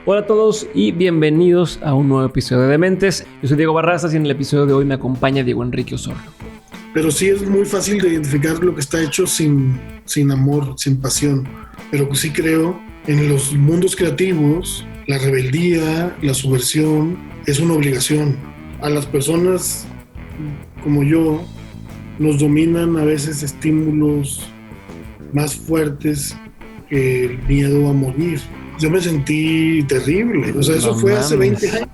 Hola a todos y bienvenidos a un nuevo episodio de Dementes. Yo soy Diego Barrazas y en el episodio de hoy me acompaña Diego Enrique Osorno. Pero sí es muy fácil de identificar lo que está hecho sin amor, sin pasión. Pero sí creo en los mundos creativos, la rebeldía, la subversión, es una obligación. A las personas como yo nos dominan a veces estímulos más fuertes que el miedo a morir. Yo me sentí terrible, o sea, eso fue hace 20 años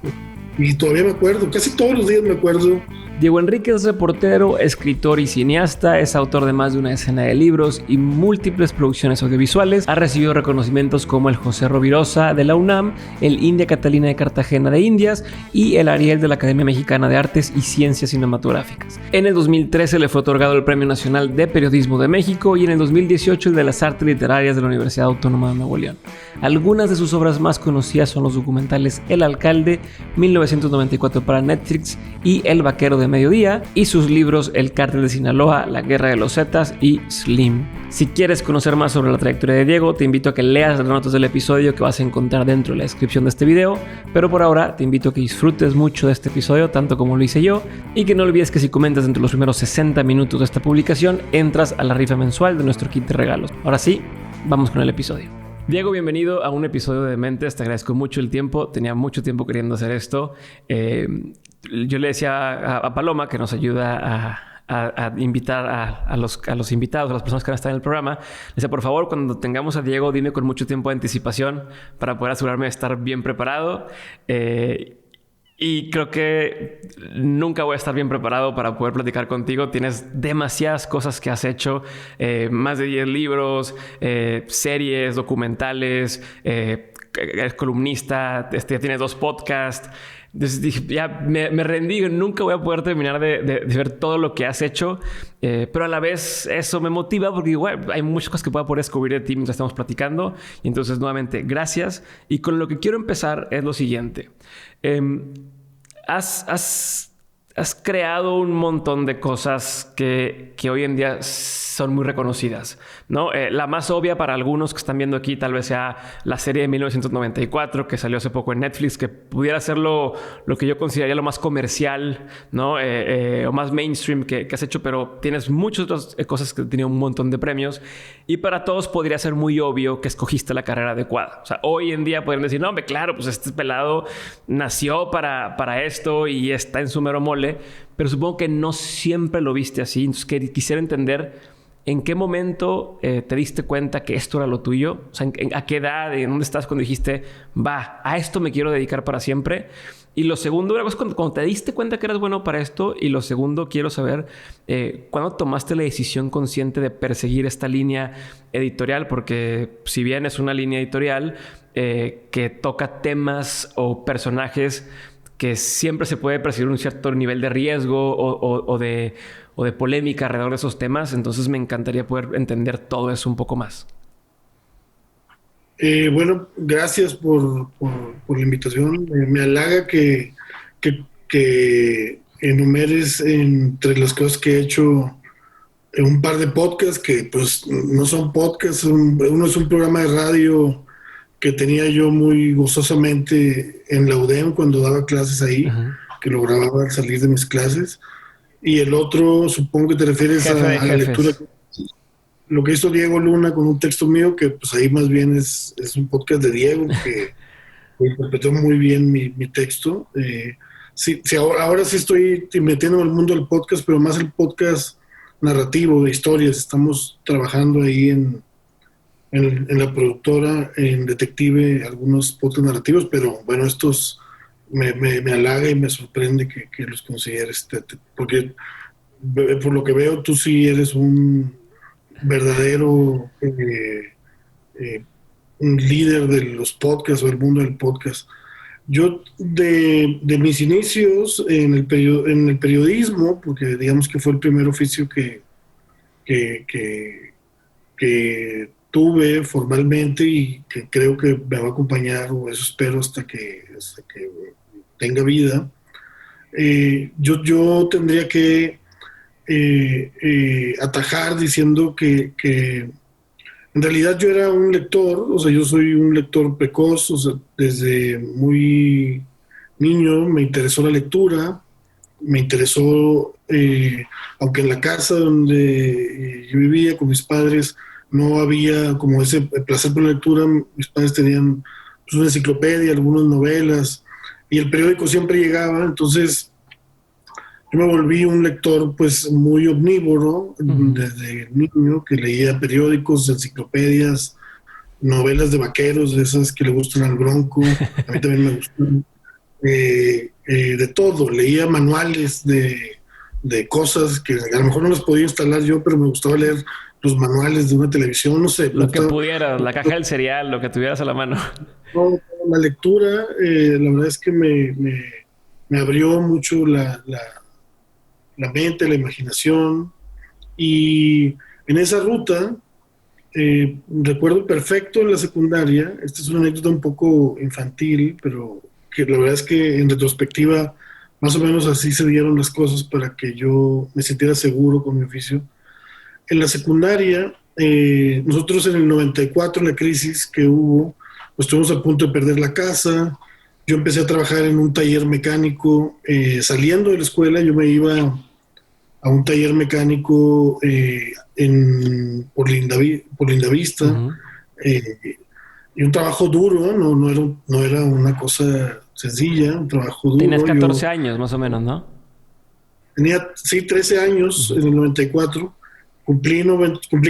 y todavía me acuerdo, casi todos los días me acuerdo. Diego Enrique es reportero, escritor y cineasta, es autor de más de una decena de libros y múltiples producciones audiovisuales. Ha recibido reconocimientos como el José Rovirosa de la UNAM, el India Catalina de Cartagena de Indias y el Ariel de la Academia Mexicana de Artes y Ciencias Cinematográficas. En el 2013 le fue otorgado el Premio Nacional de Periodismo de México y en el 2018 el de las Artes Literarias de la Universidad Autónoma de Nuevo León. Algunas de sus obras más conocidas son los documentales El Alcalde, 1994 para Netflix, y El Vaquero de Mediodía, y sus libros El Cártel de Sinaloa, La Guerra de los Zetas y Slim. Si quieres conocer más sobre la trayectoria de Diego, te invito a que leas las notas del episodio que vas a encontrar dentro de la descripción de este video, pero por ahora te invito a que disfrutes mucho de este episodio, tanto como lo hice yo, y que no olvides que si comentas dentro de los primeros 60 minutos de esta publicación, entras a la rifa mensual de nuestro kit de regalos. Ahora sí, vamos con el episodio. Diego, bienvenido a un episodio de Dementes. Te agradezco mucho el tiempo. Tenía mucho tiempo queriendo hacer esto. Yo le decía a Paloma, que nos ayuda a invitar a los invitados, a las personas que van a estar en el programa. Le decía, por favor, cuando tengamos a Diego, dime con mucho tiempo de anticipación para poder asegurarme de estar bien preparado. Y creo que nunca voy a estar bien preparado para poder platicar contigo. Tienes demasiadas cosas que has hecho. Más de 10 libros, series, documentales, eres columnista, tienes 2 podcasts. Entonces dije, ya me rendí. Nunca voy a poder terminar de ver todo lo que has hecho. Pero a la vez eso me motiva porque igual hay muchas cosas que pueda poder descubrir de ti mientras estamos platicando. Y entonces nuevamente, gracias. Y con lo que quiero empezar es lo siguiente. Has creado un montón de cosas que hoy en día son muy reconocidas, ¿no? La más obvia para algunos que están viendo aquí tal vez sea la serie de 1994 que salió hace poco en Netflix, que pudiera ser lo que yo consideraría lo más comercial, ¿no? O más mainstream que has hecho, pero tienes muchas otras cosas que han tenido un montón de premios y para todos podría ser muy obvio que escogiste la carrera adecuada. O sea, hoy en día podrían decir, no, hombre, claro, pues este pelado nació para esto y está en su mero mole, pero supongo que no siempre lo viste así. Entonces quisiera entender ¿en qué momento te diste cuenta que esto era lo tuyo? O sea, ¿a qué edad? ¿En dónde estás cuando dijiste, va, a esto me quiero dedicar para siempre? Y lo segundo, una cosa, cuando te diste cuenta que eras bueno para esto. Y lo segundo, quiero saber, ¿cuándo tomaste la decisión consciente de perseguir esta línea editorial? Porque si bien es una línea editorial que toca temas o personajes que siempre se puede percibir un cierto nivel de riesgo o de polémica alrededor de esos temas. Entonces me encantaría poder entender todo eso un poco más. Bueno, gracias por la invitación. Me halaga que enumeres entre las cosas que he hecho un par de podcasts que pues no son podcasts. Uno es un programa de radio que tenía yo muy gozosamente en la UDEM cuando daba clases ahí, que lo grababa al salir de mis clases. Y el otro, supongo que te refieres a la lectura, lo que hizo Diego Luna con un texto mío, que pues ahí más bien es un podcast de Diego, que interpretó muy bien mi texto. Sí, ahora sí estoy metiendo en el mundo del podcast, pero más el podcast narrativo, de historias. Estamos trabajando ahí en la productora, en Detective, algunos podcasts narrativos, pero bueno, estos me halaga y me sorprende que los consideres, porque por lo que veo tú sí eres un verdadero un líder de los podcasts o el mundo del podcast. Yo de mis inicios en el periodismo, porque digamos que fue el primer oficio que, que, que tuve formalmente y que creo que me va a acompañar, o eso espero, hasta que tenga vida. Yo tendría que atajar diciendo que En realidad yo era un lector, o sea, yo soy un lector precoz, o sea, desde muy niño me interesó la lectura, me interesó, aunque en la casa donde yo vivía con mis padres no había como ese placer por la lectura, mis padres tenían pues, una enciclopedia, algunas novelas, y el periódico siempre llegaba, entonces yo me volví un lector pues muy omnívoro desde niño, que leía periódicos, enciclopedias, novelas de vaqueros, de esas que le gustan al Bronco, a mí también me gustan, de todo, leía manuales de cosas que a lo mejor no las podía instalar yo, pero me gustaba leer los manuales de una televisión, no sé, me Lo que gustaba pudieras, la caja del cereal, lo que tuvieras a la mano. todo, la lectura, la verdad es que me abrió mucho la mente, la imaginación, y en esa ruta recuerdo perfecto en la secundaria, esta es una anécdota un poco infantil, pero que la verdad es que en retrospectiva más o menos así se dieron las cosas para que yo me sintiera seguro con mi oficio. En la secundaria, nosotros en el 94, la crisis que hubo, pues estuvimos a punto de perder la casa. Yo empecé a trabajar en un taller mecánico. Saliendo de la escuela, yo me iba a un taller mecánico por Lindavista, Ujú. y un trabajo duro, no era una cosa sencilla, un trabajo Tenías duro. 14 años más o menos, ¿no? Tenía, sí, 13 años Ujú. en el 94, cumplí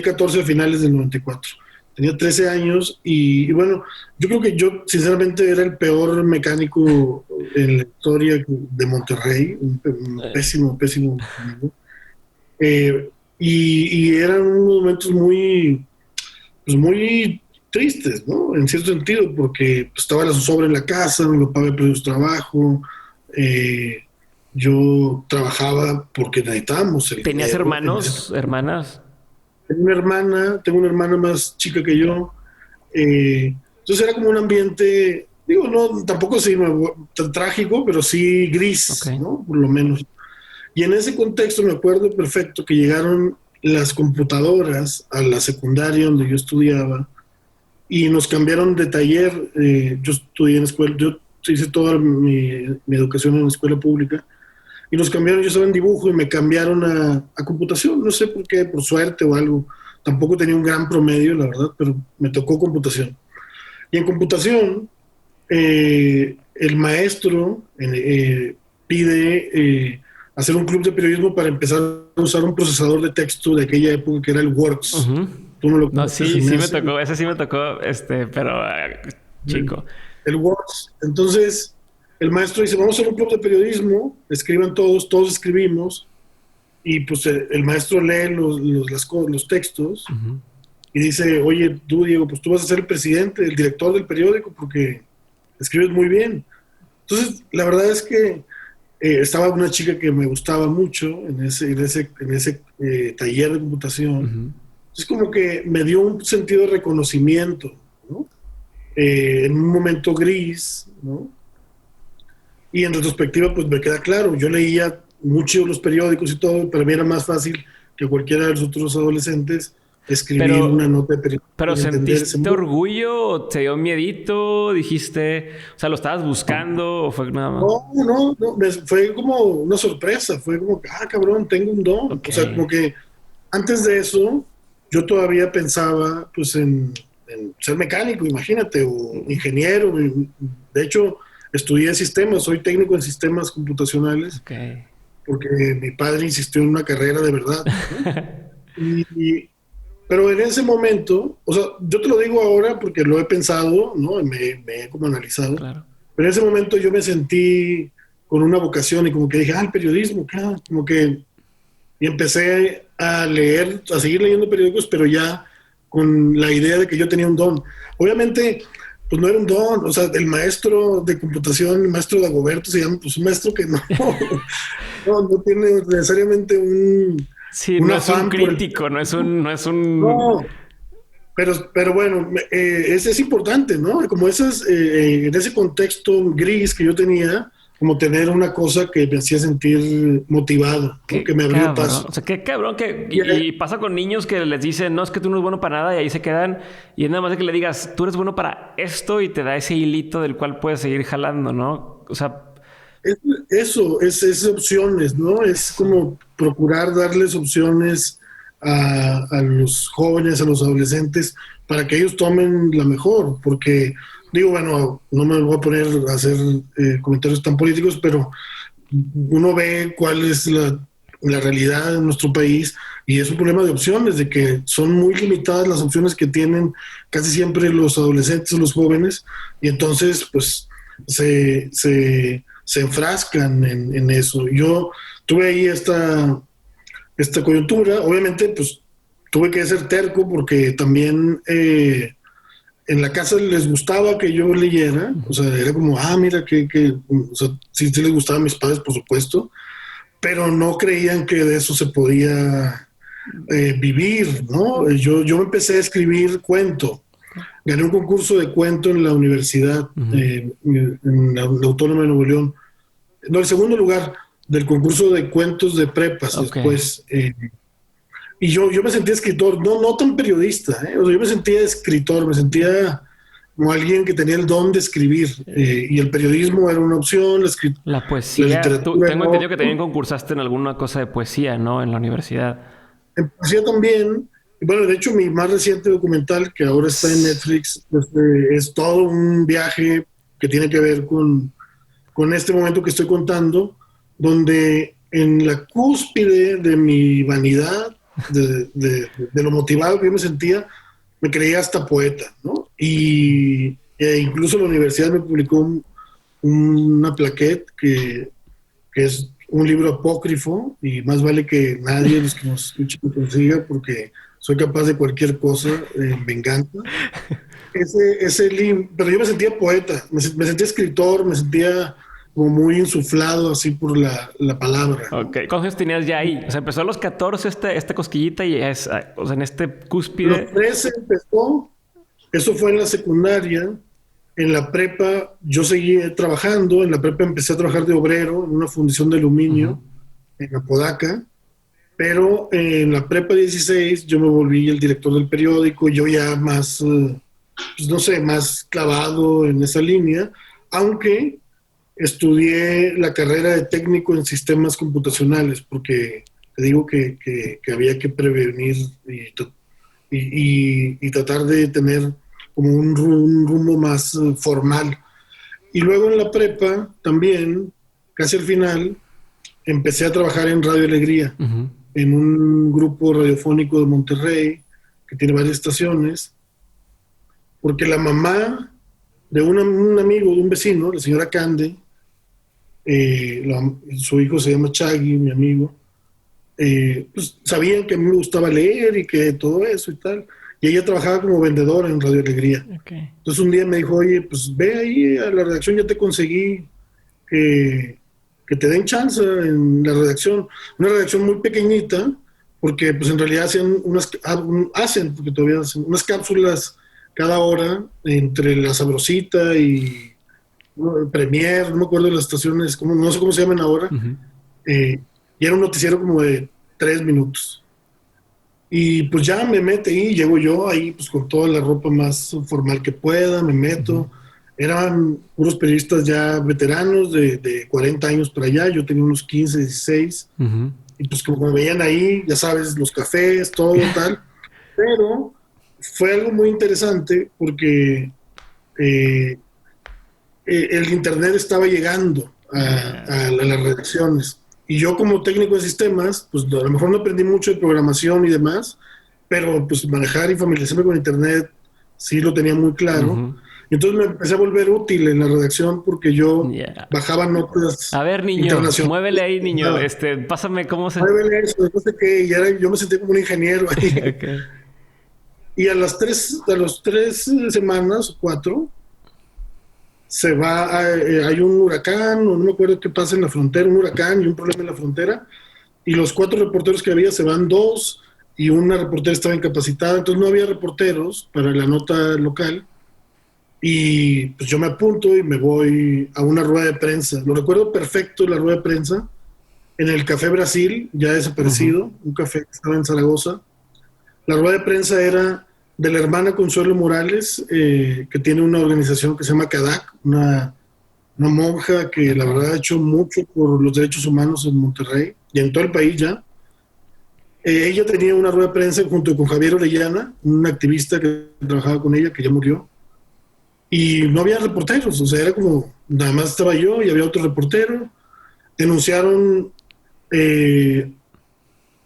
14 a finales del 94. Tenía 13 años y bueno, yo creo que yo sinceramente era el peor mecánico en la historia de Monterrey, un Eh, pésimo, pésimo mecánico. Eh, y eran unos momentos muy, pues muy tristes, ¿no? En cierto sentido, porque pues, estaba la zozobra en la casa, mi papá había perdido su trabajo, eh, yo trabajaba porque necesitábamos el ¿Tenías dinero. hermanos, hermanas? Tengo una hermana más chica que yo, entonces era como un ambiente, digo, no, tampoco así tan trágico, pero sí Ok. gris, ¿no? Por lo menos. Y en ese contexto me acuerdo perfecto que llegaron las computadoras a la secundaria donde yo estudiaba y nos cambiaron de taller. Yo estudié en escuela, yo hice toda mi educación en escuela pública y nos cambiaron, yo estaba en dibujo y me cambiaron a computación, no sé por qué, por suerte o algo. Tampoco tenía un gran promedio, la verdad, pero me tocó computación. Y en computación, el maestro pide hacer un club de periodismo para empezar a usar un procesador de texto de aquella época que era el Works. Ujú. Tú no lo No, conoces, se sí, me sí me hace. tocó, ese sí me tocó, pero chico. El Works. Entonces, el maestro dice, vamos a hacer un club de periodismo, escriban todos, todos escribimos, y pues el maestro lee los textos Ujú. y dice, oye, tú, Diego, pues tú vas a ser el presidente, el director del periódico, porque escribes muy bien. Entonces, la verdad es que estaba una chica que me gustaba mucho en ese taller de computación. Ujú. Es como que me dio un sentido de reconocimiento, ¿no? En un momento gris, ¿no? Y en retrospectiva, pues me queda claro, yo leía mucho los periódicos y todo, pero a mí era más fácil que cualquiera de los otros adolescentes escribir una Pero, nota de periódico pero y entender ese ¿sentiste mundo. orgullo o te dio miedito? Dijiste, o sea, ¿lo estabas buscando o fue nada más? No, fue como una sorpresa, fue como que, cabrón, tengo un don. Ok. O sea, como que antes de eso, yo todavía pensaba, pues, en ser mecánico, imagínate, o ingeniero. De hecho, estudié sistemas, soy técnico en sistemas computacionales, Ok. porque mi padre insistió en una carrera de verdad, ¿no? Y, pero en ese momento, o sea, yo te lo digo ahora porque lo he pensado, ¿no? Y me he como analizado, Claro. pero en ese momento yo me sentí con una vocación y como que dije, el periodismo, claro, como que, y empecé a leer, a seguir leyendo periódicos, pero ya con la idea de que yo tenía un don. Obviamente, pues no era un don, o sea, el maestro de computación, el maestro de Agoberto se llama, pues un maestro que no, no tiene necesariamente Sí, un no es un afán por el... crítico, no es un. No, pero bueno, es importante, ¿no? Como en ese contexto gris que yo tenía, como tener una cosa que me hacía sentir motivado, ¿no? Que me abrió paso. O sea, qué cabrón que... Y pasa con niños que les dicen, no, es que tú no eres bueno para nada, y ahí se quedan. Y es nada más de que le digas, tú eres bueno para esto, y te da ese hilito del cual puedes seguir jalando, ¿no? O sea... Es opciones, ¿no? Es como procurar darles opciones a los jóvenes, a los adolescentes, para que ellos tomen la mejor, porque digo, bueno, no me voy a poner a hacer comentarios tan políticos, pero uno ve cuál es la realidad en nuestro país y es un problema de opciones, de que son muy limitadas las opciones que tienen casi siempre los adolescentes o los jóvenes, y entonces pues se enfrascan en eso. Yo tuve ahí esta coyuntura, obviamente pues tuve que ser terco porque también en la casa les gustaba que yo leyera, o sea, era como, mira, o sea, sí les gustaba a mis padres, por supuesto, pero no creían que de eso se podía vivir, ¿no? Yo empecé a escribir cuento, gané un concurso de cuento en la universidad, en la Autónoma de Nuevo León, no, el segundo lugar del concurso de cuentos de prepas, después. Y yo me sentía escritor, no tan periodista, o sea, yo me sentía escritor, me sentía como alguien que tenía el don de escribir, y el periodismo era una opción, la poesía. Tengo entendido que también concursaste en alguna cosa de poesía, ¿no? En la universidad. En poesía también. Y bueno, de hecho, mi más reciente documental, que ahora está en Netflix, pues, es todo un viaje que tiene que ver con este momento que estoy contando, donde en la cúspide de mi vanidad, de lo motivado que yo me sentía, me creía hasta poeta, ¿no? Y incluso la universidad me publicó una plaquette que es un libro apócrifo, y más vale que nadie de los que nos escuchen lo consiga, porque soy capaz de cualquier cosa en venganza. Pero yo me sentía poeta, me sentía escritor, me sentía como muy insuflado así por la palabra, ¿no? Ok. ¿Cuántos años tenías ya ahí? O sea, empezó a los 14 esta cosquillita y es, o sea, en este cúspide. A los 13 empezó, eso fue en la secundaria. En la prepa yo seguí trabajando, en la prepa empecé a trabajar de obrero en una fundición de aluminio en Apodaca, pero en la prepa 16 yo me volví el director del periódico, yo ya más, pues no sé, más clavado en esa línea, aunque estudié la carrera de técnico en sistemas computacionales, porque te digo que había que prevenir y tratar de tener como un rumbo más formal. Y luego en la prepa también, casi al final, empecé a trabajar en Radio Alegría, en un grupo radiofónico de Monterrey, que tiene varias estaciones, porque la mamá de un amigo, de un vecino, la señora Cande, su hijo se llama Chagui, mi amigo, pues sabían que a mí me gustaba leer y que todo eso y tal. Y ella trabajaba como vendedora en Radio Alegría. Okay. Entonces un día me dijo, oye, pues ve ahí a la redacción, ya te conseguí que te den chance en la redacción. Una redacción muy pequeñita, porque pues en realidad porque todavía hacen unas cápsulas cada hora entre La Sabrosita y Premier, no me acuerdo de las estaciones, no sé cómo se llaman ahora. Y era un noticiero como de 3 minutos. Y pues ya me mete ahí, llego yo ahí pues con toda la ropa más formal que pueda, me meto. Eran puros periodistas ya veteranos de 40 años para allá, yo tenía unos 15, 16. Y pues como me veían ahí, ya sabes, los cafés, todo tal. Pero fue algo muy interesante porque el internet estaba llegando a las redacciones. Y yo como técnico de sistemas, pues a lo mejor no aprendí mucho de programación y demás, pero pues manejar y familiarizarme con internet sí lo tenía muy claro. Y entonces me empecé a volver útil en la redacción porque yo bajaba notas. A ver, niño, muévele ahí, niño. Pásame cómo se... Muévele eso, no sé qué. Y yo me sentí como un ingeniero ahí. Okay. Y a las 3 semanas o 4 se va, hay un huracán, o no me acuerdo qué pasa en la frontera, un huracán y un problema en la frontera, y los 4 reporteros que había se van 2, y una reportera estaba incapacitada, entonces no había reporteros para la nota local, Y pues yo me apunto y me voy a una rueda de prensa. Lo recuerdo perfecto, la rueda de prensa, en el Café Brasil, ya desaparecido, un café que estaba en Zaragoza. La rueda de prensa era de la hermana Consuelo Morales, que tiene una organización que se llama CADAC, una monja que la verdad ha hecho mucho por los derechos humanos en Monterrey y en todo el país ya. Ella tenía una rueda de prensa junto con Javier Orellana, un activista que trabajaba con ella, que ya murió, y no había reporteros, o sea, era como, nada más estaba yo y había otro reportero. Denunciaron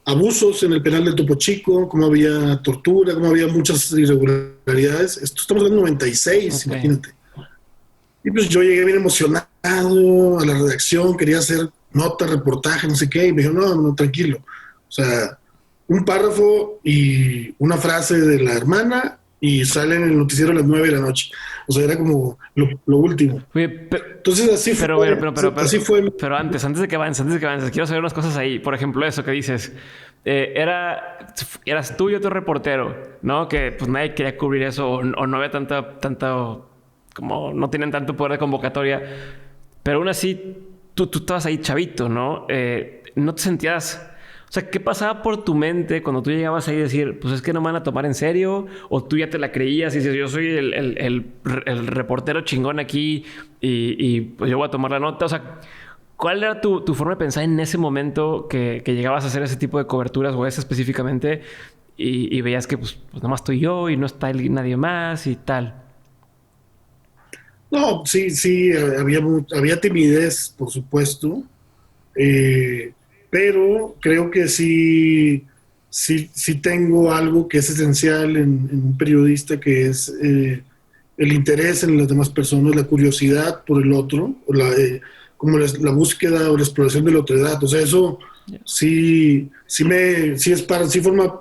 abusos en el penal del Topo Chico, cómo había tortura, cómo había muchas irregularidades. Esto estamos en el 96, imagínate. Y pues yo llegué bien emocionado a la redacción, quería hacer nota, reportaje, no sé qué, y me dijo, no, tranquilo. O sea, un párrafo y una frase de la hermana y sale en el noticiero a las 9 de la noche. O sea, era como lo último. Oye, entonces así fue. Así fue. Pero antes de que avances, quiero saber unas cosas ahí. Por ejemplo, eso que dices. Eras tú y otro reportero, ¿no? Que pues nadie quería cubrir eso o no había tanta como no tienen tanto poder de convocatoria. Pero aún así, tú estabas ahí chavito, ¿no? No te sentías... O sea, ¿qué pasaba por tu mente cuando tú llegabas ahí a decir, pues es que no me van a tomar en serio? ¿O tú ya te la creías y dices, yo soy el reportero chingón aquí y pues yo voy a tomar la nota? O sea, ¿cuál era tu forma de pensar en ese momento que llegabas a hacer ese tipo de coberturas o esa específicamente y veías que pues nomás estoy yo y no está nadie más y tal? No, sí, había timidez, por supuesto, pero creo que sí tengo algo que es esencial en un periodista, que es el interés en las demás personas, la curiosidad por el otro, como la búsqueda o la exploración de la otredad. O sea, eso sí forma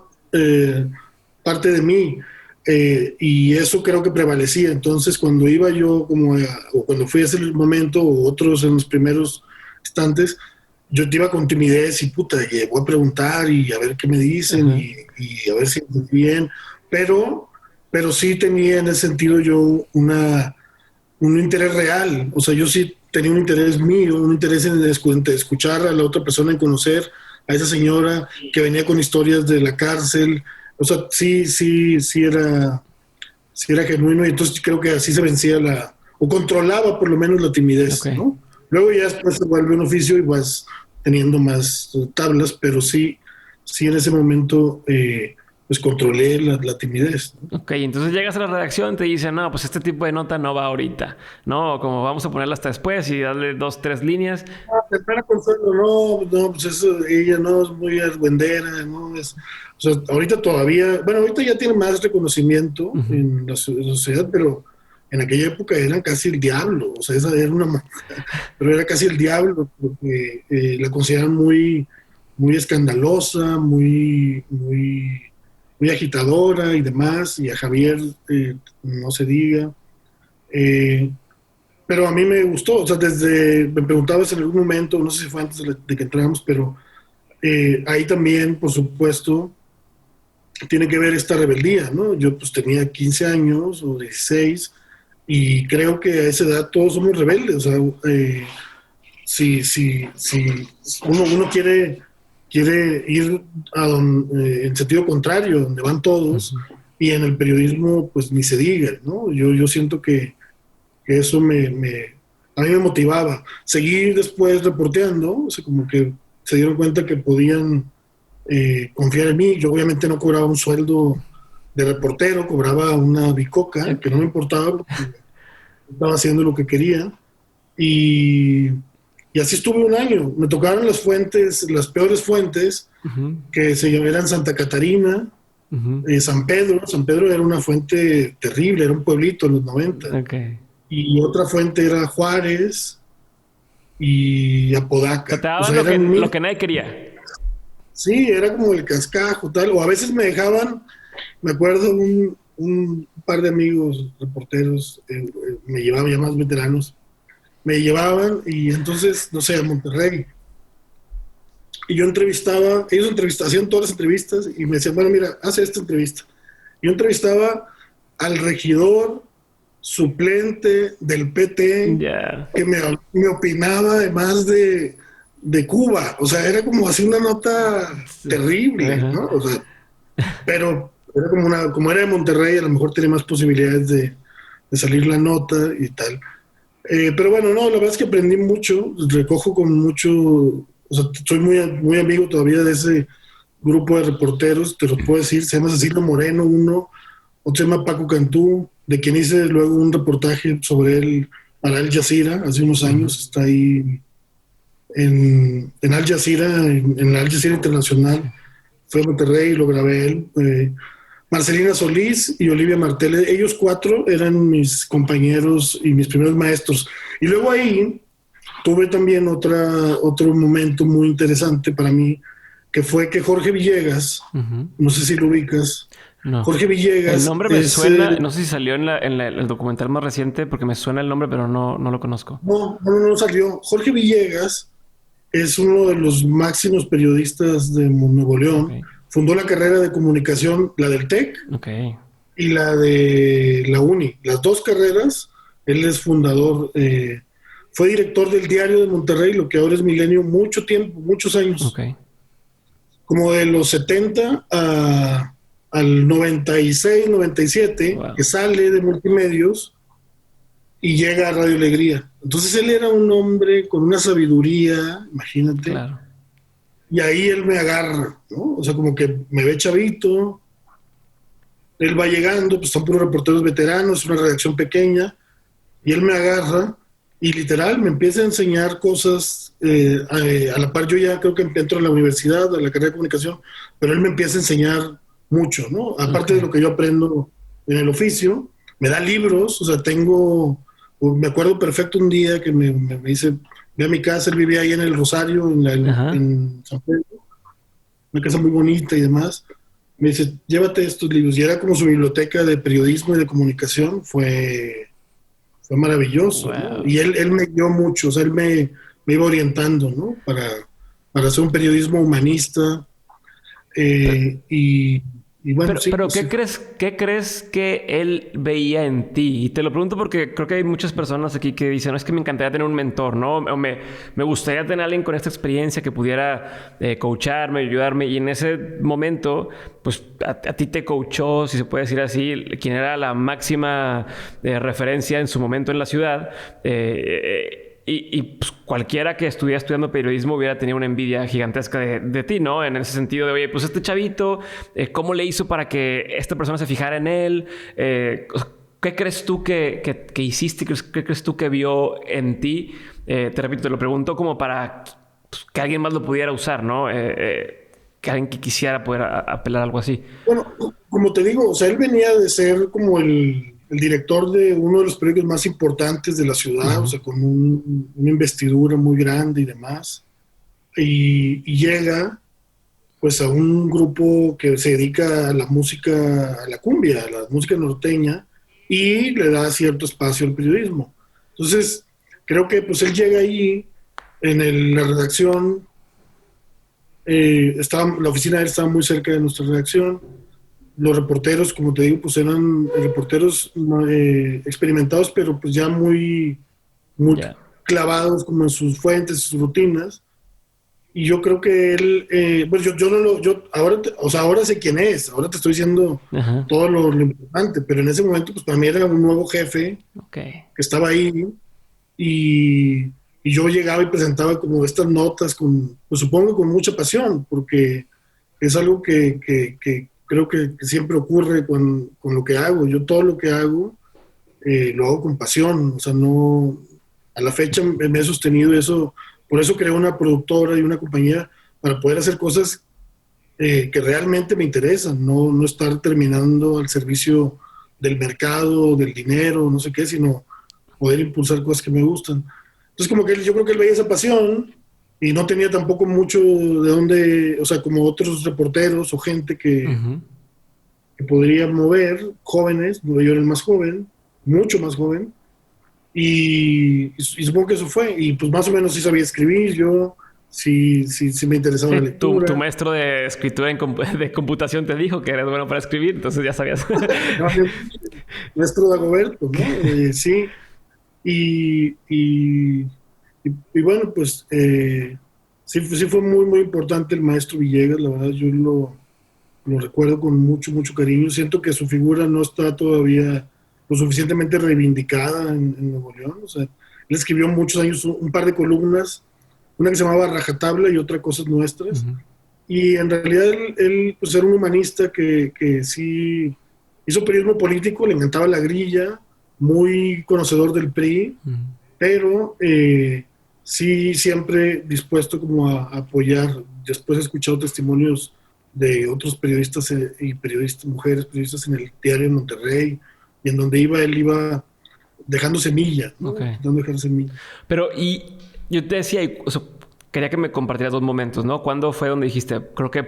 parte de mí. Y eso creo que prevalecía. Entonces, cuando iba yo o cuando fui a ese momento, o otros en los primeros instantes, yo te iba con timidez y puta, que voy a preguntar y a ver qué me dicen y a ver si es bien. Pero sí tenía en ese sentido yo un interés real. O sea, yo sí tenía un interés mío, un interés en escuchar a la otra persona, en conocer a esa señora que venía con historias de la cárcel. O sea, sí era genuino, y entonces creo que así se vencía o controlaba por lo menos la timidez, ¿no? Luego ya después se vuelve un oficio y vas teniendo más tablas, pero sí en ese momento pues controlé la timidez, ¿no? Ok, entonces llegas a la redacción y te dicen, no, pues este tipo de nota no va ahorita, ¿no? Como vamos a ponerla hasta después y darle 2, 3 líneas. Espera, Consuelo, no, pues eso, ella no es muy argüendera, ¿no? O sea, ahorita todavía, bueno, ahorita ya tiene más reconocimiento en la sociedad, pero en aquella época eran casi el diablo. O sea, esa era una monja, pero era casi el diablo, porque la consideraban muy, muy escandalosa, muy agitadora y demás, y a Javier no se diga. Pero a mí me gustó, o sea, me preguntabas en algún momento, no sé si fue antes de que entráramos, pero ahí también, por supuesto, tiene que ver esta rebeldía, ¿no? Yo pues tenía 15 años o 16 y creo que a esa edad todos somos rebeldes. O sea, si uno quiere ir en sentido contrario, donde van todos, y en el periodismo pues ni se diga, ¿no? Yo siento que eso a mí me motivaba. Seguir después reporteando, o sea, como que se dieron cuenta que podían confiar en mí. Yo obviamente no cobraba un sueldo de reportero, cobraba una bicoca, que no me importaba porque estaba haciendo lo que quería. Y así estuve un año. Me tocaron las peores fuentes, que eran Santa Catarina, San Pedro. San Pedro era una fuente terrible, era un pueblito en los 90. Okay. Y otra fuente era Juárez y Apodaca. Te daban lo que nadie quería. Sí, era como el cascajo, tal. O a veces me dejaban, me acuerdo, un par de amigos reporteros, me llevaban, ya más veteranos, me llevaban y entonces, no sé, a Monterrey. Y yo entrevistaba, hacían todas las entrevistas y me decían, bueno, mira, haz esta entrevista. Yo entrevistaba al regidor suplente del PT que me opinaba además de Cuba. O sea, era como así una nota terrible, ¿no? O sea, pero era como era de Monterrey, a lo mejor tenía más posibilidades de salir la nota y tal. Pero bueno, no, la verdad es que aprendí mucho, recojo con mucho, o sea, soy muy amigo todavía de ese grupo de reporteros, te lo puedo decir, se llama Cecilio Moreno uno, otro se llama Paco Cantú, de quien hice luego un reportaje sobre él para Al Jazeera hace unos años, está ahí en Al Jazeera, en la Al Jazeera Internacional, fue a Monterrey y lo grabé él. Marcelina Solís y Olivia Martel, ellos 4 eran mis compañeros y mis primeros maestros. Y luego ahí tuve también otro momento muy interesante para mí, que fue que Jorge Villegas, no sé si lo ubicas, no. Jorge Villegas. El nombre me suena, no sé si salió en el documental más reciente, porque me suena el nombre, pero no lo conozco. No salió. Jorge Villegas es uno de los máximos periodistas de Nuevo León. Okay. Fundó la carrera de comunicación, la del TEC y la de la UNI. Las 2 carreras, él es fundador. Fue director del Diario de Monterrey, lo que ahora es Milenio, mucho tiempo, muchos años. Okay. Como de los 70 al 96, 97, que sale de Multimedios y llega a Radio Alegría. Entonces él era un hombre con una sabiduría, imagínate. Claro. Y ahí él me agarra, ¿no? O sea, como que me ve chavito, él va llegando, pues son puros reporteros veteranos, una redacción pequeña, y él me agarra y literal me empieza a enseñar cosas. A la par yo ya creo que entro a la universidad, a la carrera de comunicación, pero él me empieza a enseñar mucho, ¿no? Aparte de lo que yo aprendo en el oficio, me da libros, o sea, me acuerdo perfecto un día que me dice, ve a mi casa, él vivía ahí en el Rosario, en San Pedro, una casa muy bonita y demás. Me dice, llévate estos libros. Y era como su biblioteca de periodismo y de comunicación. Fue maravilloso, wow. ¿No? Y él me guió mucho, o sea, él me iba orientando, ¿no? Para hacer un periodismo humanista. Y bueno, pero, sí, pero pues, ¿qué crees que él veía en ti? Y te lo pregunto porque creo que hay muchas personas aquí que dicen, no, es que me encantaría tener un mentor, ¿no? O me gustaría tener a alguien con esta experiencia que pudiera coacharme, ayudarme. Y en ese momento, pues a ti te coachó, si se puede decir así, quien era la máxima referencia en su momento en la ciudad. Y pues cualquiera que estuviera estudiando periodismo hubiera tenido una envidia gigantesca de ti, ¿no? En ese sentido de, oye, pues este chavito, ¿cómo le hizo para que esta persona se fijara en él? ¿Qué crees tú que hiciste? ¿Qué crees tú que vio en ti? Te repito, te lo pregunto como para pues, que alguien más lo pudiera usar, ¿no? Que alguien que quisiera poder apelar a algo así. Bueno, como te digo, o sea, él venía de ser como el director de uno de los periódicos más importantes de la ciudad, o sea, con una investidura muy grande y demás, y llega pues a un grupo que se dedica a la música, a la cumbia, a la música norteña, y le da cierto espacio al periodismo. Entonces, creo que pues él llega ahí, la redacción, la oficina de él estaba muy cerca de nuestra redacción. Los reporteros, como te digo, pues eran reporteros experimentados, pero pues ya muy clavados como en sus fuentes, sus rutinas. Y yo creo que él, pues ahora sé quién es, ahora te estoy diciendo todo lo importante, pero en ese momento pues para mí era un nuevo jefe que estaba ahí y yo llegaba y presentaba como estas notas pues supongo con mucha pasión, porque es algo que creo que siempre ocurre con lo que hago. Yo todo lo que hago lo hago con pasión, o sea, no, a la fecha me he sostenido eso, por eso creé una productora y una compañía para poder hacer cosas que realmente me interesan, no estar terminando al servicio del mercado, del dinero, no sé qué, sino poder impulsar cosas que me gustan. Entonces como que yo creo que él veía esa pasión y no tenía tampoco mucho de dónde, o sea, como otros reporteros o gente que podría mover, jóvenes, yo era el más joven, mucho más joven, y supongo que eso fue, y pues más o menos sí sabía escribir, yo sí me interesaba la lectura. Tu maestro de escritura de computación te dijo que eres bueno para escribir, entonces ya sabías. maestro Dagoberto, ¿no? Sí, y, y, y bueno, pues sí fue muy, muy importante el maestro Villegas, la verdad yo lo recuerdo con mucho, mucho cariño. Siento que su figura no está todavía lo suficientemente reivindicada en Nuevo León. O sea, él escribió muchos años un par de columnas, una que se llamaba Rajatabla y otra Cosas Nuestras. Ujú, Y en realidad él pues era un humanista que sí hizo periodismo político, le encantaba la grilla, muy conocedor del PRI, ujú. pero sí siempre dispuesto como a apoyar. Después he escuchado testimonios de otros periodistas y periodistas, mujeres periodistas en el diario de Monterrey, y en donde iba, él iba dejando semilla, Ok. ¿no? Intentando dejar semilla. Pero, y yo te decía, o sea, quería que me compartieras dos momentos, ¿no? ¿Cuándo fue donde dijiste, creo que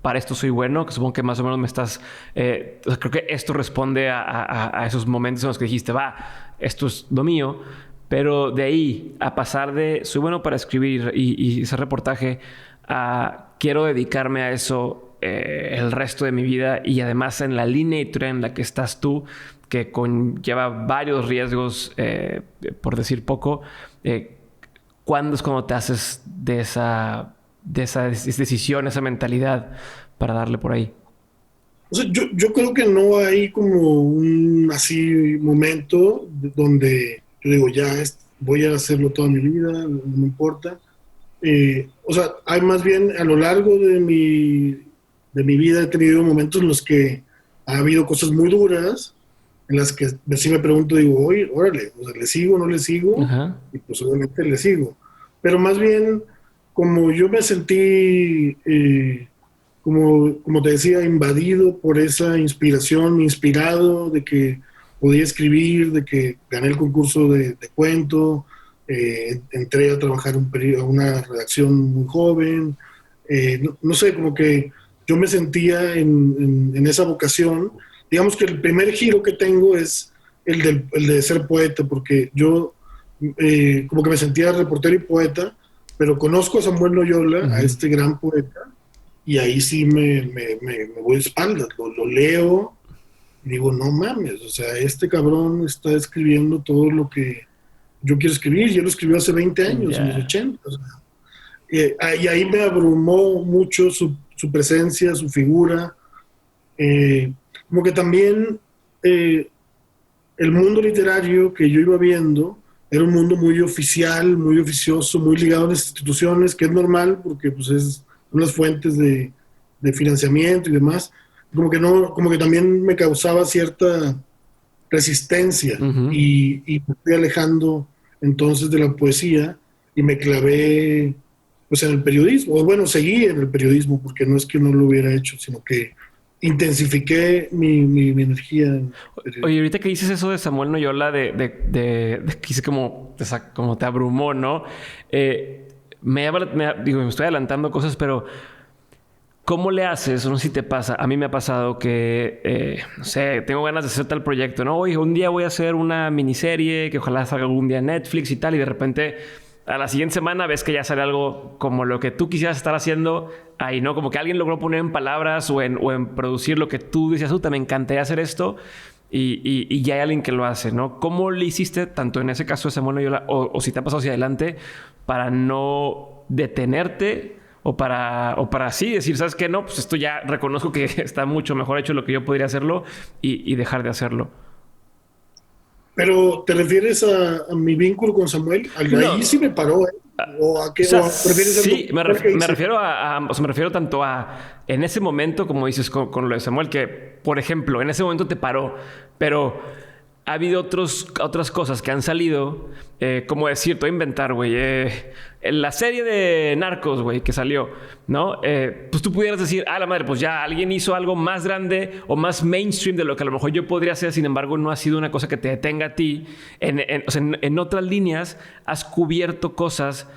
para esto soy bueno? Que supongo que más o menos me estás... o sea, creo que esto responde a esos momentos en los que dijiste, va, esto es lo mío. Pero de ahí a pasar de soy bueno para escribir y hacer reportaje a quiero dedicarme a eso el resto de mi vida y además en la línea editorial en la que estás tú, que conlleva varios riesgos, por decir poco, ¿cuándo es cuando te haces de esa decisión, esa mentalidad para darle por ahí? O sea, yo creo que no hay como un así momento donde yo digo, ya voy a hacerlo toda mi vida, no me importa. O sea, hay más bien a lo largo de mi vida he tenido momentos en los que ha habido cosas muy duras, en las que sí me pregunto, digo, oye, órale, o sea, ¿le sigo o no le sigo? Ajá. Y pues obviamente le sigo. Pero más bien, como yo me sentí, como te decía, invadido por esa inspiración, inspirado de que podía escribir, de que gané el concurso de cuento, entré a trabajar a una redacción muy joven, no sé, como que yo me sentía en esa vocación. Digamos que el primer giro que tengo es el de ser poeta, porque yo como que me sentía reportero y poeta, pero conozco a Samuel Loyola, a Ujú. este gran poeta, y ahí sí me voy de espaldas, lo leo y digo, no mames, o sea, este cabrón está escribiendo todo lo que yo quiero escribir, yo lo escribió hace 20 años, en los Ya. 80. O sea, y ahí me abrumó mucho su presencia, su figura. Como que también eh, el mundo literario que yo iba viendo era un mundo muy oficial, muy oficioso, muy ligado a las instituciones, que es normal porque pues, son las fuentes de financiamiento y demás. Como que, no, como que también me causaba cierta resistencia Ujú. y me fui alejando entonces de la poesía y me clavé pues en el periodismo, o bueno, seguí en el periodismo porque no es que no lo hubiera hecho, sino que intensifiqué mi energía en el Oye, periodismo. ahorita que dices eso de Samuel Noyola, de que hice como te abrumó, ¿no? Digo, me estoy adelantando cosas, pero ¿cómo le haces? No sé si te pasa. A mí me ha pasado que, no sé, tengo ganas de hacer tal proyecto, ¿no? Oye, un día voy a hacer una miniserie que ojalá salga algún día en Netflix y tal, y de repente a la siguiente semana ves que ya sale algo como lo que tú quisieras estar haciendo ahí, ¿no? Como que alguien logró poner en palabras o en producir lo que tú decías, me encantaría hacer esto. Y ya hay alguien que lo hace, ¿no? ¿Cómo le hiciste, tanto en ese caso de Samuel Noyola, o si te ha pasado hacia adelante, para no detenerte o para así decir, ¿sabes qué? No, pues esto ya reconozco que está mucho mejor hecho de lo que yo podría hacerlo y dejar de hacerlo. Pero ¿te refieres a mi vínculo con Samuel? Ahí sí No, me paró, ¿eh? ¿O a o qué? sea, ¿O prefieres el sí, documental que me hice? refiero o sea, me refiero tanto a en ese momento, como dices con lo de Samuel, que, por ejemplo, en ese momento te paró, pero ha habido otras cosas que han salido, como decir, te voy a inventar, güey, en la serie de Narcos, güey, que salió, ¿no? Pues tú pudieras decir, la madre, pues ya alguien hizo algo más grande o más mainstream de lo que a lo mejor yo podría hacer, sin embargo, no ha sido una cosa que te detenga a ti. O sea, en otras líneas has cubierto cosas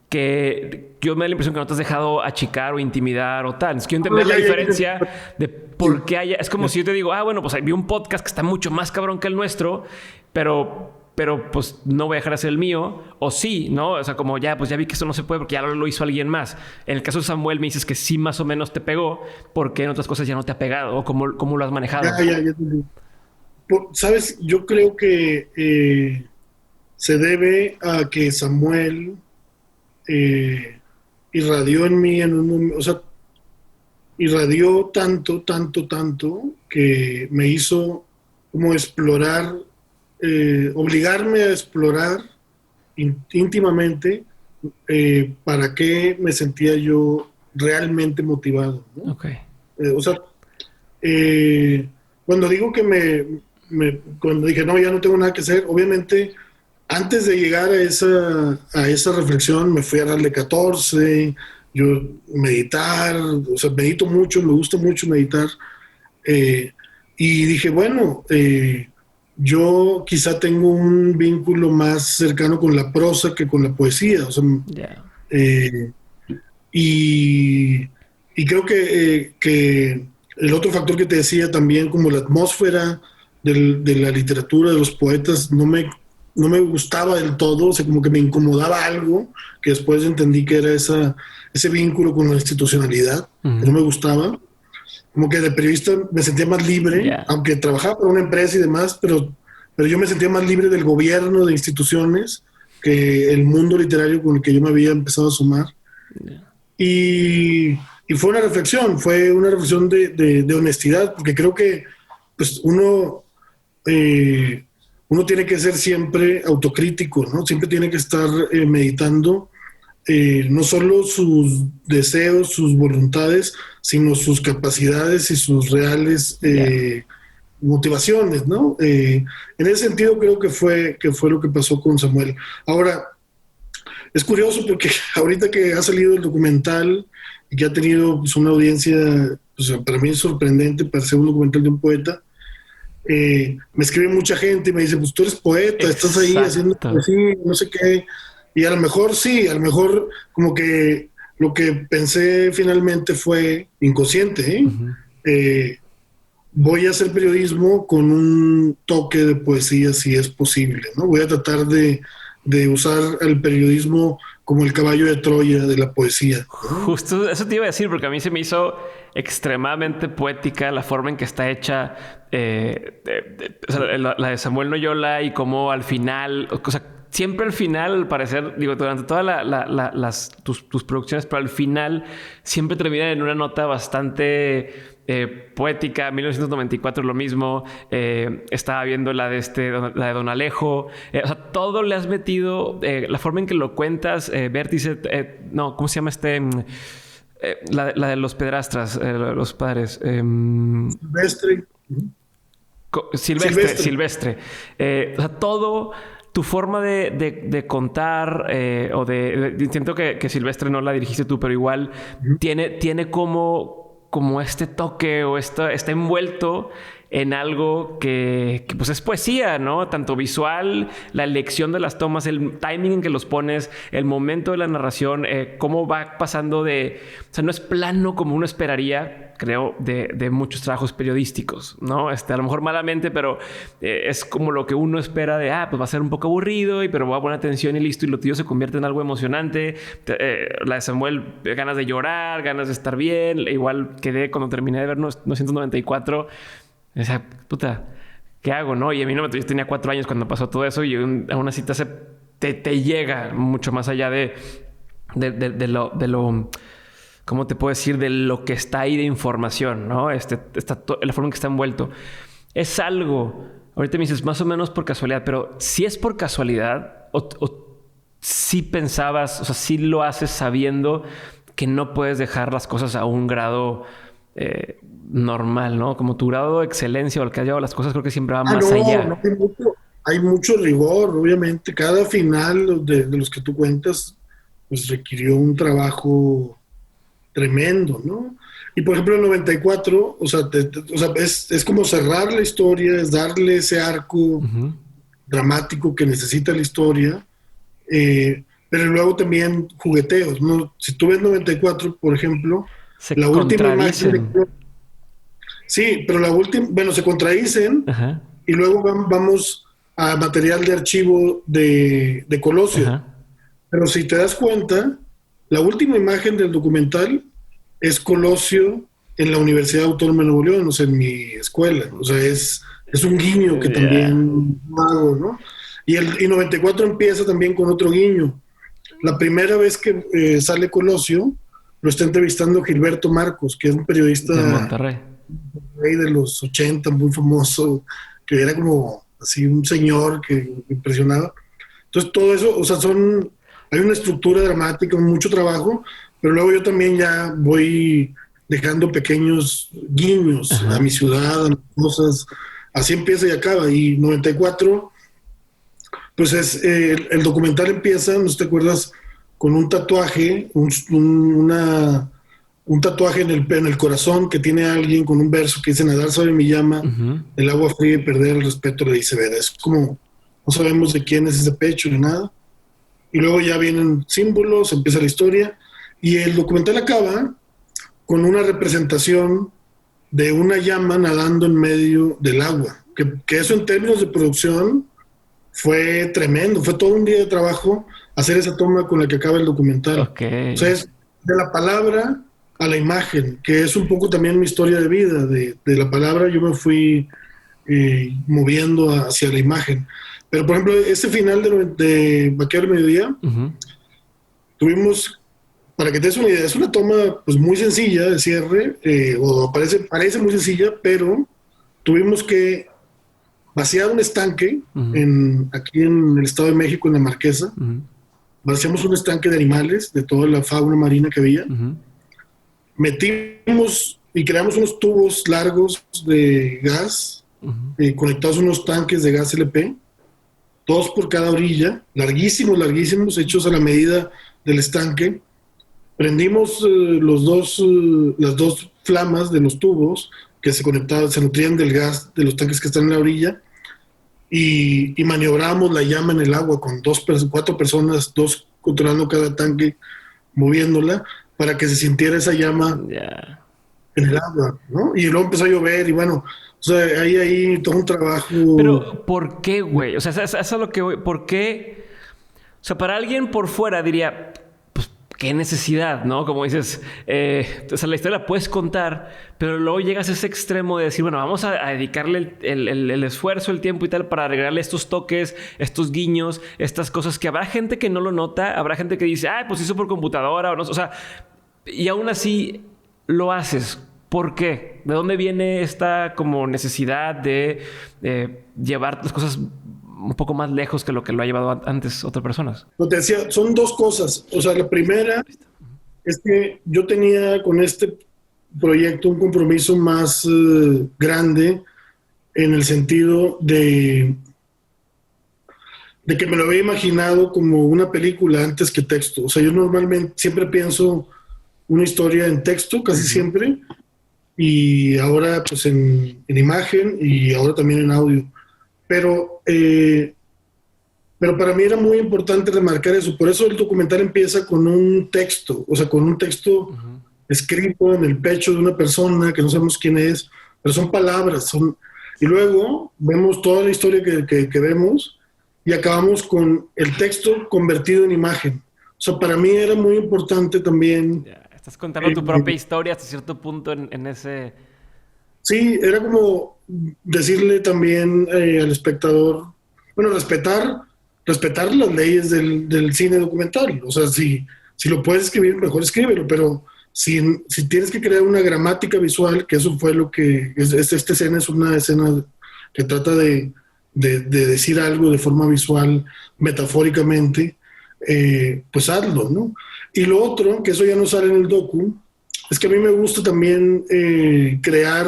que yo me da la impresión que no te has dejado achicar o intimidar o tal. Es que Ah, entender la ya, diferencia de sí, por qué haya... Es como ya. si yo te digo, bueno, pues vi un podcast que está mucho más cabrón que el nuestro, pero pues no voy a dejar de hacer el mío. O sí, ¿no? O sea, como ya, pues ya vi que eso no se puede porque ya lo hizo alguien más. En el caso de Samuel me dices que sí más o menos te pegó porque en otras cosas ya no te ha pegado. ¿O cómo lo has Ya, manejado? ya, ya, entendí. ¿Sabes? Yo creo que se debe a que Samuel irradió en mí en un momento, o sea, irradió tanto, tanto, tanto, que me hizo como explorar, obligarme a explorar íntimamente para qué me sentía yo realmente motivado, ¿no? Ok. O sea, cuando digo que cuando dije, no, ya no tengo nada que hacer, obviamente, antes de llegar a esa reflexión, me fui a darle 14, yo meditar, o sea, medito mucho, me gusta mucho meditar, eh, y dije, bueno, yo quizá tengo un vínculo más cercano con la prosa que con la poesía, o sea, Ya. eh, y, y creo que el otro factor que te decía también, como la atmósfera de la literatura, de los poetas, no me gustaba del todo, o sea, como que me incomodaba algo, que después entendí que era ese vínculo con la institucionalidad, que no me gustaba. Como que de periodista me sentía más libre, Ya. aunque trabajaba para una empresa y demás, pero yo me sentía más libre del gobierno, de instituciones, que el mundo literario con el que yo me había empezado a sumar. Ya. Y, y fue una reflexión de honestidad, porque creo que pues uno tiene que ser siempre autocrítico, ¿no? Siempre tiene que estar meditando no solo sus deseos, sus voluntades, sino sus capacidades y sus reales Ya. motivaciones, ¿no? En ese sentido creo que fue lo que pasó con Samuel. Ahora, es curioso porque ahorita que ha salido el documental y que ha tenido pues, una audiencia, pues, para mí es sorprendente para ser un documental de un poeta, me escribe mucha gente y me dice, pues tú eres poeta, estás ahí haciendo Exacto. poesía, no sé qué. Y a lo mejor sí, a lo mejor como que lo que pensé finalmente fue inconsciente, ¿eh? Ujú. Eh, Voy a hacer periodismo con un toque de poesía si es posible, ¿no? Voy a tratar de usar el periodismo como el caballo de Troya de la poesía, ¿no? Justo eso te iba a decir, porque a mí se me hizo extremadamente poética la forma en que está hecha o sea, la de Samuel Noyola y cómo al final, o sea, siempre al final, al parecer, digo, durante todas tus producciones, pero al final siempre terminan en una nota bastante poética. 1994 lo mismo. Estaba viendo la de Don Alejo. O sea, todo le has metido. La forma en que lo cuentas, Vértice. No, ¿cómo se llama la de los pedrastras, los padres? Silvestre. Silvestre, Silvestre. Silvestre. O sea, todo tu forma de contar siento que Silvestre no la dirigiste tú, pero igual tiene como este toque o está envuelto en algo que pues es poesía, ¿no? Tanto visual, la elección de las tomas, el timing en que los pones, el momento de la narración, cómo va pasando o sea, no es plano como uno esperaría, creo, de muchos trabajos periodísticos, ¿no? A lo mejor malamente, pero es como lo que uno espera pues va a ser un poco aburrido, pero voy a poner atención y listo, y lo tuyo se convierte en algo emocionante. La de Samuel, ganas de llorar, ganas de estar bien, igual quedé cuando terminé de ver 994. O sea, puta, ¿qué hago, no? Y a mí no yo tenía 4 años cuando pasó todo eso y aún así te llega mucho más allá de lo, ¿cómo te puedo decir? De lo que está ahí de información, ¿no? La forma en que está envuelto. Es algo, ahorita me dices, más o menos por casualidad, pero si es por casualidad o si pensabas, o sea, si lo haces sabiendo que no puedes dejar las cosas a un grado normal, ¿no? Como tu grado de excelencia o el que has llevado las cosas, creo que siempre va más No, allá. hay mucho rigor, obviamente. Cada final de los que tú cuentas, pues requirió un trabajo tremendo, ¿no? Y por ejemplo, el 94, o sea, o sea es como cerrar la historia, es darle ese arco Ujú. dramático que necesita la historia, pero luego también jugueteos, ¿no? Si tú ves 94, por ejemplo, Se la última imagen de... contradicen. Sí, pero la última, bueno, se contradicen Ajá, y luego vamos a material de archivo de Colosio. ajá. Pero si te das cuenta, la última imagen del documental es Colosio en la Universidad Autónoma de Nuevo León, o sea, en mi escuela. O sea, es un guiño que Ya. también hago, ¿no? Y 94 empieza también con otro guiño. La primera vez que sale Colosio, lo está entrevistando Gilberto Marcos, que es un De periodista Monterrey. de los 80 muy famoso, que era como así un señor que impresionaba. Entonces todo eso, o sea, hay una estructura dramática, mucho trabajo, pero luego yo también ya voy dejando pequeños guiños a Ajá. mi ciudad, a las cosas. Así empieza y acaba. Y 94 pues el documental empieza, no sé si te acuerdas, con un tatuaje, un tatuaje en el corazón que tiene alguien con un verso que dice: nadar sobre mi llama, Ujú. el agua fría y perder el respeto le dice vera. Es como, no sabemos de quién es ese pecho ni nada. Y luego ya vienen símbolos, empieza la historia. Y el documental acaba con una representación de una llama nadando en medio del agua. Que eso en términos de producción fue tremendo, fue todo un día de trabajo hacer esa toma con la que acaba el documental. Ok. O sea, es de la palabra a la imagen, que es un poco también mi historia de vida. De la palabra yo me fui moviendo hacia la imagen. Pero, por ejemplo, ese final de Vaquero Mediodía, Ujú. tuvimos, para que te des una idea, es una toma pues muy sencilla de cierre, o parece muy sencilla, pero tuvimos que vaciar un estanque Ujú. aquí en el Estado de México, en la Marquesa. Ujú. Vaciamos un estanque de animales, de toda la fauna marina que había. Ujú. Metimos y creamos unos tubos largos de gas, Ujú. conectados a unos tanques de gas LP, dos por cada orilla, larguísimos, larguísimos, hechos a la medida del estanque. Prendimos las dos flamas de los tubos que se conectaban, se nutrían del gas de los tanques que están en la orilla, y maniobramos la llama en el agua con cuatro personas, dos controlando cada tanque, moviéndola para que se sintiera esa llama Ya. en el agua, ¿no? Y luego empezó a llover y bueno, o sea, ahí todo un trabajo. Pero, ¿por qué, güey? O sea, es a lo que voy. ¿Por qué? O sea, para alguien por fuera diría, pues, qué necesidad, ¿no? Como dices, o sea, la historia la puedes contar, pero luego llegas a ese extremo de decir, bueno, vamos a dedicarle el esfuerzo, el tiempo y tal para agregarle estos toques, estos guiños, estas cosas que habrá gente que no lo nota, habrá gente que dice, ah, pues hizo por computadora o no, o sea, y aún así lo haces. ¿Por qué? ¿De dónde viene esta como necesidad de llevar las cosas un poco más lejos que lo que lo ha llevado antes otras personas? Como te decía, son dos cosas. O sea, la primera es que yo tenía con este proyecto un compromiso más grande en el sentido de que me lo había imaginado como una película antes que texto. O sea, yo normalmente siempre pienso una historia en texto, casi Ujú. siempre, y ahora pues en imagen y ahora también en audio. Pero, eh, pero para mí era muy importante remarcar eso. Por eso el documental empieza con un texto, o sea, con un texto Ujú. escrito en el pecho de una persona que no sabemos quién es, pero son palabras. Y luego vemos toda la historia que vemos y acabamos con el texto convertido en imagen. O sea, para mí era muy importante también. Ya, estás contando tu propia eh, historia hasta cierto punto en ese... Sí, era como decirle también al espectador, bueno, respetar las leyes del cine documental. O sea, si lo puedes escribir, mejor escríbelo, pero si tienes que crear una gramática visual, que eso fue lo que, esta escena es una escena que trata de decir algo de forma visual, metafóricamente, pues hazlo, ¿no? Y lo otro, que eso ya no sale en el docu, es que a mí me gusta también crear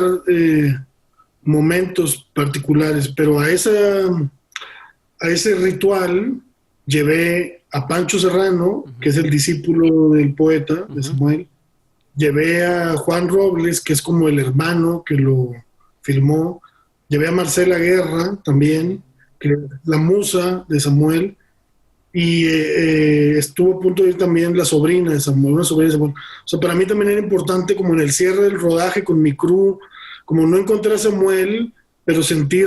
momentos particulares, pero a ese ritual llevé a Pancho Serrano, que Ujú. es el discípulo del poeta, de Ujú. Samuel, llevé a Juan Robles, que es como el hermano que lo filmó, llevé a Marcela Guerra también, que es la musa de Samuel, y estuvo a punto de ir también la sobrina de Samuel, una sobrina de Samuel. O sea, para mí también era importante como en el cierre del rodaje con mi crew, como no encontrar a Samuel, pero sentir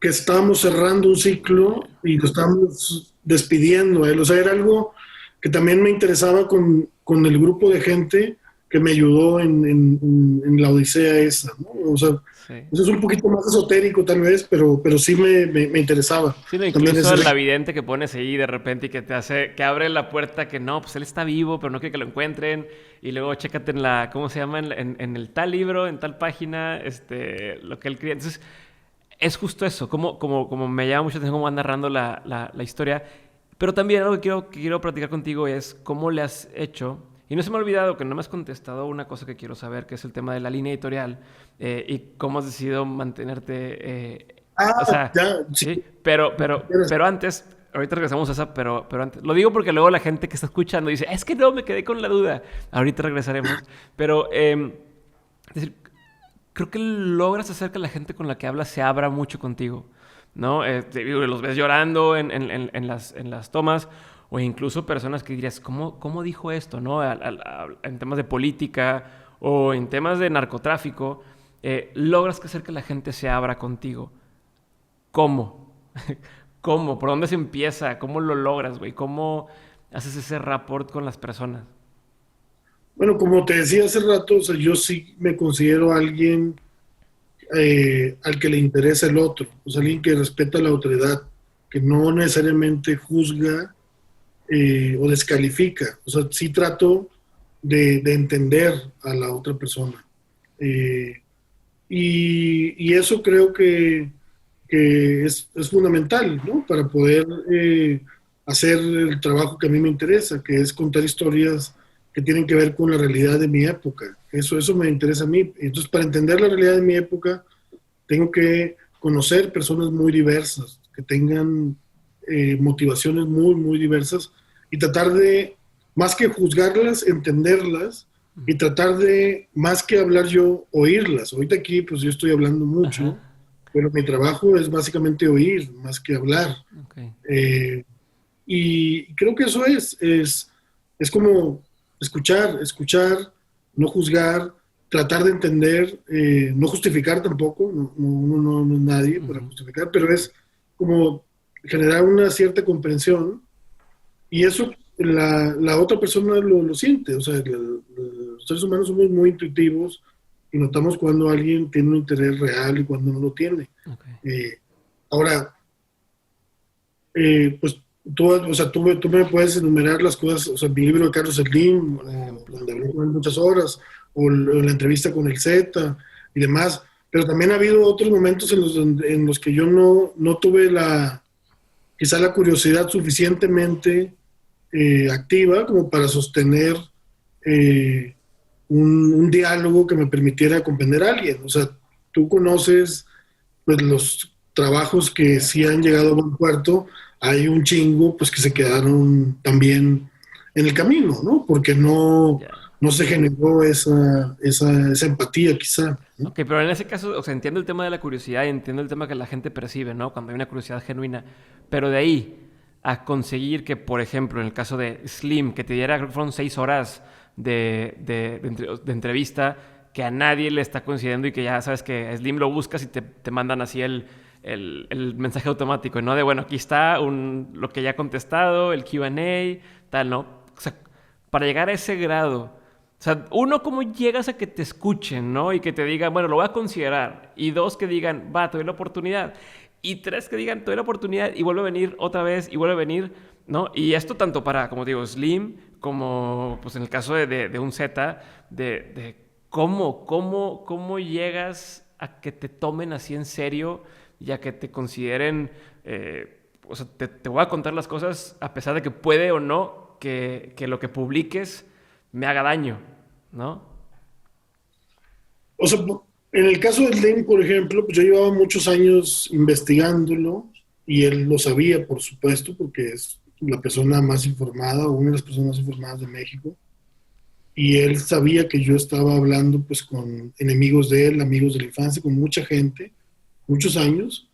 que estábamos cerrando un ciclo y lo estábamos despidiendo a él. O sea, era algo que también me interesaba con el grupo de gente, que me ayudó en la odisea esa, ¿no? O sea, Sí. eso es un poquito más esotérico tal vez, pero sí me interesaba. Sí, no, También incluso ese, la vidente que pones ahí de repente y que te hace, que abre la puerta que no, pues él está vivo, pero no quiere que lo encuentren. Y luego chécate en la, ¿cómo se llama? En el tal libro, en tal página, lo que él quería. Entonces, es justo eso, como me llama mucho la atención cómo van narrando la historia. Pero también algo que quiero platicar contigo es cómo le has hecho. Y no se me ha olvidado que no me has contestado una cosa que quiero saber, que es el tema de la línea editorial y cómo has decidido mantenerte. O sea, ya, sí, sí, pero antes, ahorita regresamos a esa, pero antes. Lo digo porque luego la gente que está escuchando dice, es que no, me quedé con la duda. Ahorita regresaremos. Pero, es decir, creo que logras hacer que la gente con la que hablas se abra mucho contigo, ¿no? Los ves llorando en las tomas, o incluso personas que dirías, ¿cómo dijo esto, no? En temas de política o en temas de narcotráfico, logras hacer que la gente se abra contigo. ¿Cómo? ¿Cómo? ¿Por dónde se empieza? ¿Cómo lo logras, güey? ¿Cómo haces ese rapport con las personas? bueno, como te decía hace rato, o sea, yo sí me considero alguien al que le interesa el otro, o sea, alguien que respeta la autoridad, que no necesariamente juzga o descalifica. O sea, sí trato de entender a la otra persona. Eh, y eso creo que es fundamental, ¿no? Para poder hacer el trabajo que a mí me interesa, que es contar historias que tienen que ver con la realidad de mi época. Eso me interesa a mí. Entonces, para entender la realidad de mi época, tengo que conocer personas muy diversas, que tengan motivaciones muy, muy diversas y tratar de, más que juzgarlas, entenderlas y tratar de, más que hablar yo, oírlas. Ahorita aquí, pues yo estoy hablando Ajá. mucho, pero mi trabajo es básicamente oír, más que hablar. Ok. Eh, y creo que eso es como escuchar, no juzgar, tratar de entender, no justificar tampoco, uno no es nadie para Ujú. justificar, pero es como generar una cierta comprensión y eso la otra persona lo siente. O sea, los seres humanos somos muy intuitivos y notamos cuando alguien tiene un interés real y cuando no lo tiene. Ok. Eh, ahora, pues tú, o sea, tú me puedes enumerar las cosas, o sea, mi libro de Carlos Slim, Por o ejemplo. donde hablé con él muchas horas, o la entrevista con el Z y demás, pero también ha habido otros momentos en los que yo no tuve quizá la curiosidad suficientemente activa como para sostener eh, un diálogo que me permitiera comprender a alguien. O sea, tú conoces pues los trabajos que sí han llegado a buen puerto, hay un chingo pues que se quedaron también en el camino, ¿no? Porque Ya. no se generó esa empatía quizá, ¿no? Ok, pero en ese caso, o sea, entiendo el tema de la curiosidad y entiendo el tema que la gente percibe, ¿no? Cuando hay una curiosidad genuina. Pero de ahí a conseguir que, por ejemplo, en el caso de Slim, que te diera, creo que fueron 6 horas de entrevista, que a nadie le está coincidiendo y que ya sabes que Slim lo buscas y te mandan así el mensaje automático, ¿no? De, bueno, aquí está lo que ya ha contestado, el Q&A, tal, ¿no? O sea, para llegar a ese grado, o sea, uno, ¿cómo llegas a que te escuchen, ¿no? Y que te digan, bueno, lo voy a considerar. Y dos, que digan, va, te doy la oportunidad. Y tres, que digan, te doy la oportunidad y vuelve a venir otra vez y vuelve a venir, ¿no? Y esto tanto para, como digo, Slim, como pues en el caso de un Z, de cómo llegas a que te tomen así en serio y a que te consideren, o sea, te voy a contar las cosas a pesar de que puede o no que lo que publiques me haga daño, ¿no? O sea, en el caso del Dane, por ejemplo, pues yo llevaba muchos años investigándolo y él lo sabía, por supuesto, porque es la persona más informada, o una de las personas más informadas de México. Y él sabía que yo estaba hablando pues con enemigos de él, amigos de la infancia, con mucha gente, muchos años.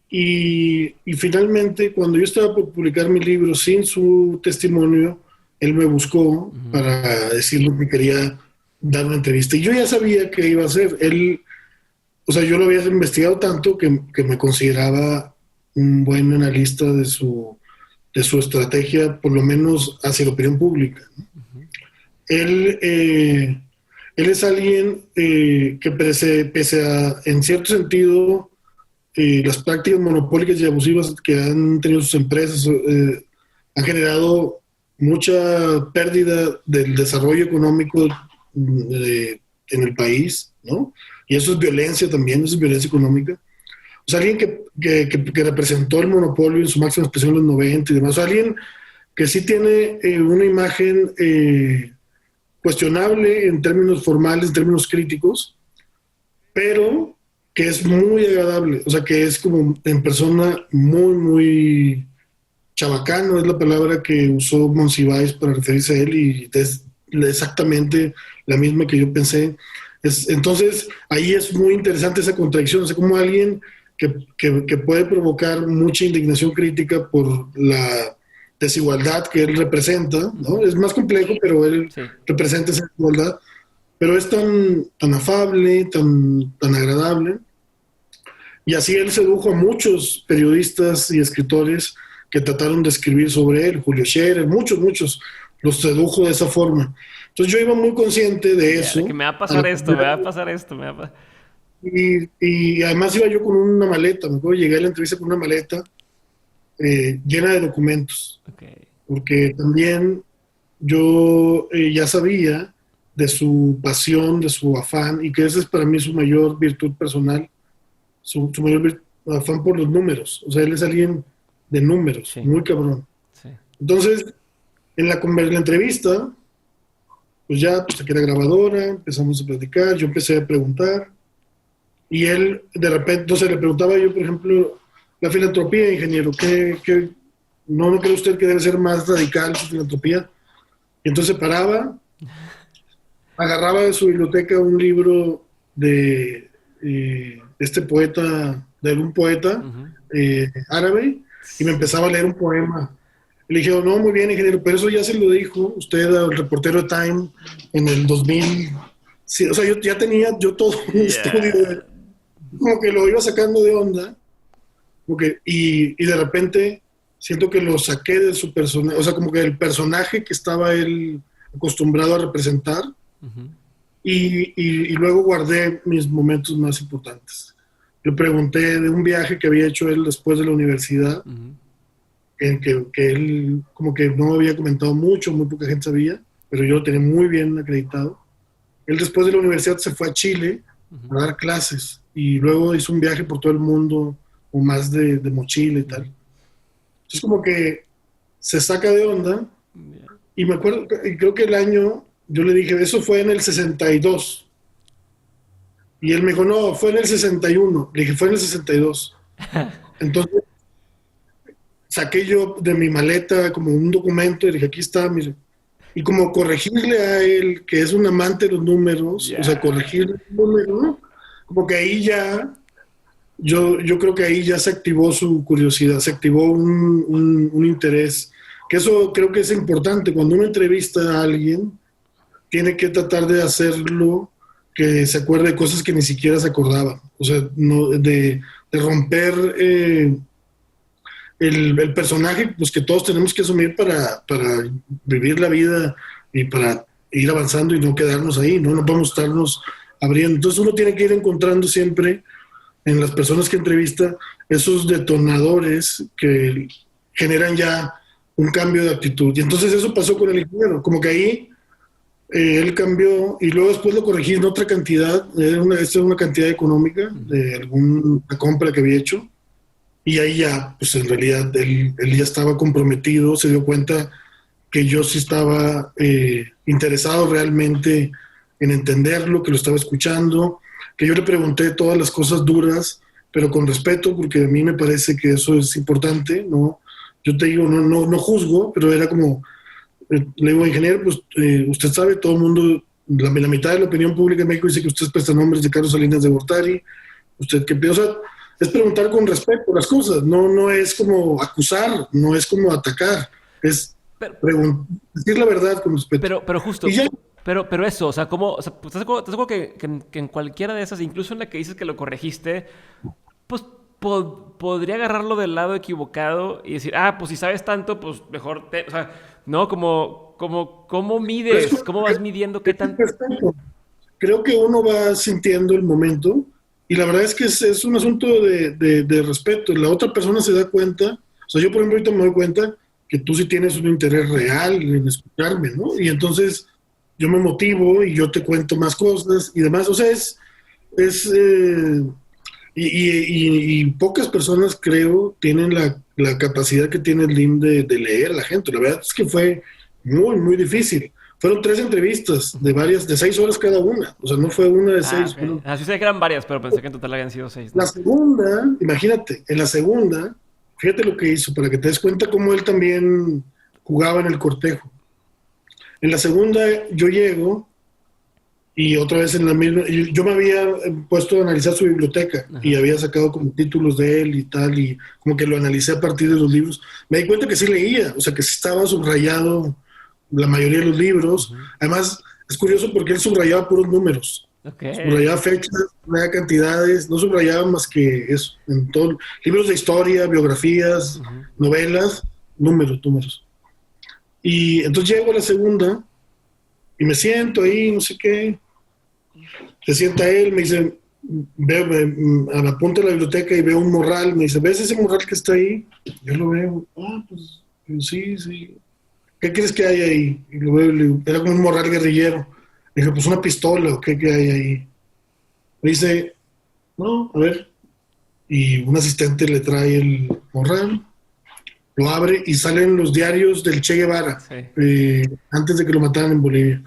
Y finalmente, cuando yo estaba por publicar mi libro sin su testimonio, él me buscó Ujú. para decirle que quería dar una entrevista. Y yo ya sabía qué iba a hacer. Él, o sea, yo lo había investigado tanto que me consideraba un buen analista de su estrategia, por lo menos hacia la opinión pública. Él, él es alguien que pese a, en cierto sentido, las prácticas monopólicas y abusivas que han tenido sus empresas han generado mucha pérdida del desarrollo económico en el país, ¿no? Y eso es violencia también, eso es violencia económica. O sea, alguien que representó el monopolio en su máxima expresión en los 90 y demás. O sea, alguien que sí tiene una imagen cuestionable en términos formales, en términos críticos, pero que es muy agradable. O sea, que es como en persona muy, muy chabacano, es la palabra que usó Monsiváis para referirse a él y es exactamente la misma que yo pensé. Entonces, ahí es muy interesante esa contradicción. O sea, como alguien que puede provocar mucha indignación crítica por la desigualdad que él representa, ¿no? Es más complejo, pero él representa esa desigualdad. Pero es tan afable, tan agradable. Y así él sedujo a muchos periodistas y escritores que trataron de escribir sobre él, Julio Scherer, muchos los sedujo de esa forma. Entonces yo iba muy consciente de eso. Que me va a pasar esto, me va a pasar esto. Y además iba yo con una maleta, me acuerdo, llegué a la entrevista con una maleta llena de documentos. Okay. Porque también yo ya sabía de su pasión, de su afán, y que esa es para mí su mayor virtud personal, su mayor afán por los números. O sea, él es alguien de números, sí, muy cabrón. Sí. Entonces, en la entrevista, pues ya saqué la grabadora, empezamos a platicar, yo empecé a preguntar, y él, de repente, entonces le preguntaba yo, por ejemplo, la filantropía, ingeniero, ¿qué no cree usted que debe ser más radical su filantropía? Y entonces paraba, agarraba de su biblioteca un libro de este poeta, de algún poeta árabe, y me empezaba a leer un poema. Le dije, no, muy bien, ingeniero, pero eso ya se lo dijo usted al reportero de Time en el 2000. Sí, o sea, yo ya tenía todo un estudio, como que lo iba sacando de onda, y de repente siento que lo saqué de su personaje, o sea, como que el personaje que estaba él acostumbrado a representar, y luego guardé mis momentos más importantes. Le pregunté de un viaje que había hecho él después de la universidad, que él como que no había comentado mucho, muy poca gente sabía, pero yo lo tenía muy bien acreditado. Él después de la universidad se fue a Chile a dar clases y luego hizo un viaje por todo el mundo, o más de mochila y tal. Entonces como que se saca de onda, y me acuerdo, y creo que el año, yo le dije, eso fue en el 62. Y él me dijo, no, fue en el 61. Le dije, fue en el 62. Entonces saqué yo de mi maleta como un documento y dije, aquí está, mire. Y como corregirle a él, que es un amante de los números, o sea, corregirle el número, ¿no? Como que ahí ya, yo creo que ahí ya se activó su curiosidad, se activó un interés. Que eso creo que es importante. Cuando uno entrevista a alguien, tiene que tratar de hacerlo que se acuerde de cosas que ni siquiera se acordaba. O sea, no, de romper el personaje, pues que todos tenemos que asumir para vivir la vida y para ir avanzando y no quedarnos ahí, ¿no? No podemos estarnos abriendo. Entonces uno tiene que ir encontrando siempre en las personas que entrevista esos detonadores que generan ya un cambio de actitud. Y entonces eso pasó con el ingeniero, como que ahí él cambió y luego después lo corregí en otra cantidad, esta es una cantidad económica de alguna compra que había hecho, y ahí ya, pues en realidad él ya estaba comprometido, se dio cuenta que yo sí estaba interesado realmente en entenderlo, que lo estaba escuchando, que yo le pregunté todas las cosas duras, pero con respeto, porque a mí me parece que eso es importante, ¿no? Yo te digo, no juzgo, pero era como, le digo, ingeniero, pues usted sabe, todo el mundo, la mitad de la opinión pública en México dice que usted presta nombres de Carlos Salinas de Gortari, usted qué piensa, o sea, es preguntar con respeto las cosas, no es como acusar, no es como atacar, es decir la verdad con respeto. Pero justo, pero eso, o sea, ¿cómo? O sea, ¿estás de acuerdo que en cualquiera de esas, incluso en la que dices que lo corregiste, pues podría agarrarlo del lado equivocado y decir, pues si sabes tanto, pues mejor o sea, ¿no? ¿Cómo mides? ¿Cómo vas midiendo qué tan...? Creo que uno va sintiendo el momento y la verdad es que es un asunto de respeto. La otra persona se da cuenta, o sea, yo por ejemplo ahorita me doy cuenta que tú sí tienes un interés real en escucharme, ¿no? Y entonces yo me motivo y yo te cuento más cosas y demás. O sea, es y pocas personas, creo, tienen la capacidad que tiene Lim de leer a la gente. La verdad es que fue muy, muy difícil. Fueron 3 entrevistas de 6 horas cada una. O sea, no fue una de 6. Ok. Así sé que eran varias, pero pensé que en total habían sido 6, ¿no? La segunda, imagínate, en la segunda, fíjate lo que hizo, para que te des cuenta cómo él también jugaba en el cortejo. En la segunda yo llego y otra vez en la misma, yo me había puesto a analizar su biblioteca. Ajá. Y había sacado como títulos de él y tal, y como que lo analicé a partir de los libros. Me di cuenta que sí leía, o sea, que sí estaba subrayado la mayoría de los libros. Uh-huh. Además, es curioso porque él subrayaba puros números. Okay. Subrayaba fechas, subrayaba cantidades, no subrayaba más que eso. En todo, libros de historia, biografías, uh-huh, novelas, números. Y entonces llego a la segunda y me siento ahí, no sé qué. Se sienta él, me dice, veo a la punta de la biblioteca y veo un morral, me dice, ¿ves ese morral que está ahí? Yo lo veo, pues sí. ¿Qué crees que hay ahí? Y lo veo, le digo, era como un morral guerrillero. Le dije, pues una pistola, ¿o qué hay ahí? Me dice, no, a ver. Y un asistente le trae el morral, lo abre y salen los diarios del Che Guevara, sí, antes de que lo mataran en Bolivia.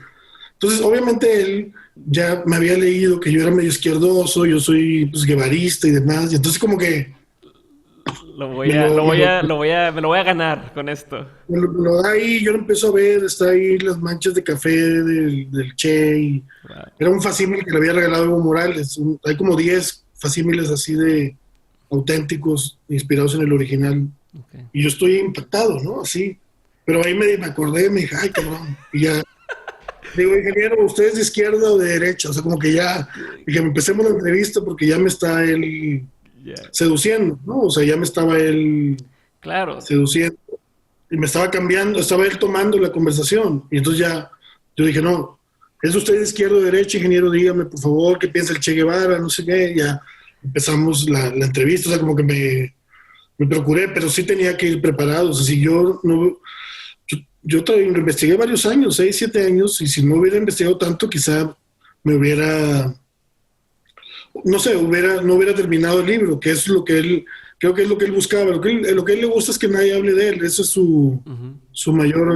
Entonces, obviamente él ya me había leído que yo era medio izquierdoso, yo soy pues guevarista y demás, y entonces como que me lo voy a ganar con esto. Me lo da ahí, yo lo empiezo a ver, está ahí las manchas de café del Che, y wow, era un facímil que le había regalado Evo Morales. Hay como 10 facímiles así de auténticos, inspirados en el original. Okay. Y yo estoy impactado, ¿no? Así. Pero ahí me acordé, me dije, ay, cabrón. Y ya, digo, ingeniero, ¿usted es de izquierda o de derecha? O sea, como que ya, y que empecemos la entrevista porque ya me está él seduciendo, ¿no? O sea, ya me estaba él seduciendo. Y me estaba cambiando, estaba él tomando la conversación. Y entonces ya, yo dije, no, ¿es usted de izquierda o derecha, ingeniero? Dígame, por favor, ¿qué piensa el Che Guevara? No sé qué. Ya empezamos la entrevista, o sea, como que me procuré, pero sí tenía que ir preparado. O sea, si yo no... Yo investigué varios años, 6, 7 años, y si no hubiera investigado tanto, quizá me hubiera... No sé, no hubiera terminado el libro, que es lo que él... Creo que es lo que él buscaba. Lo que a él le gusta es que nadie hable de él. Ese es su mayor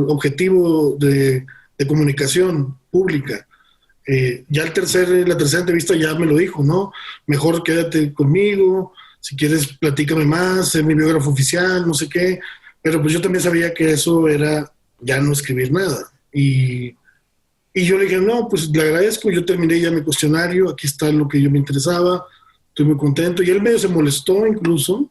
objetivo de comunicación pública. Ya la tercera entrevista ya me lo dijo, ¿no? Mejor quédate conmigo, si quieres platícame más, sé mi biógrafo oficial, no sé qué. Pero pues yo también sabía que eso era ya no escribir nada. Y yo le dije, no, pues le agradezco, yo terminé ya mi cuestionario, aquí está lo que yo me interesaba, estoy muy contento. Y él medio se molestó incluso,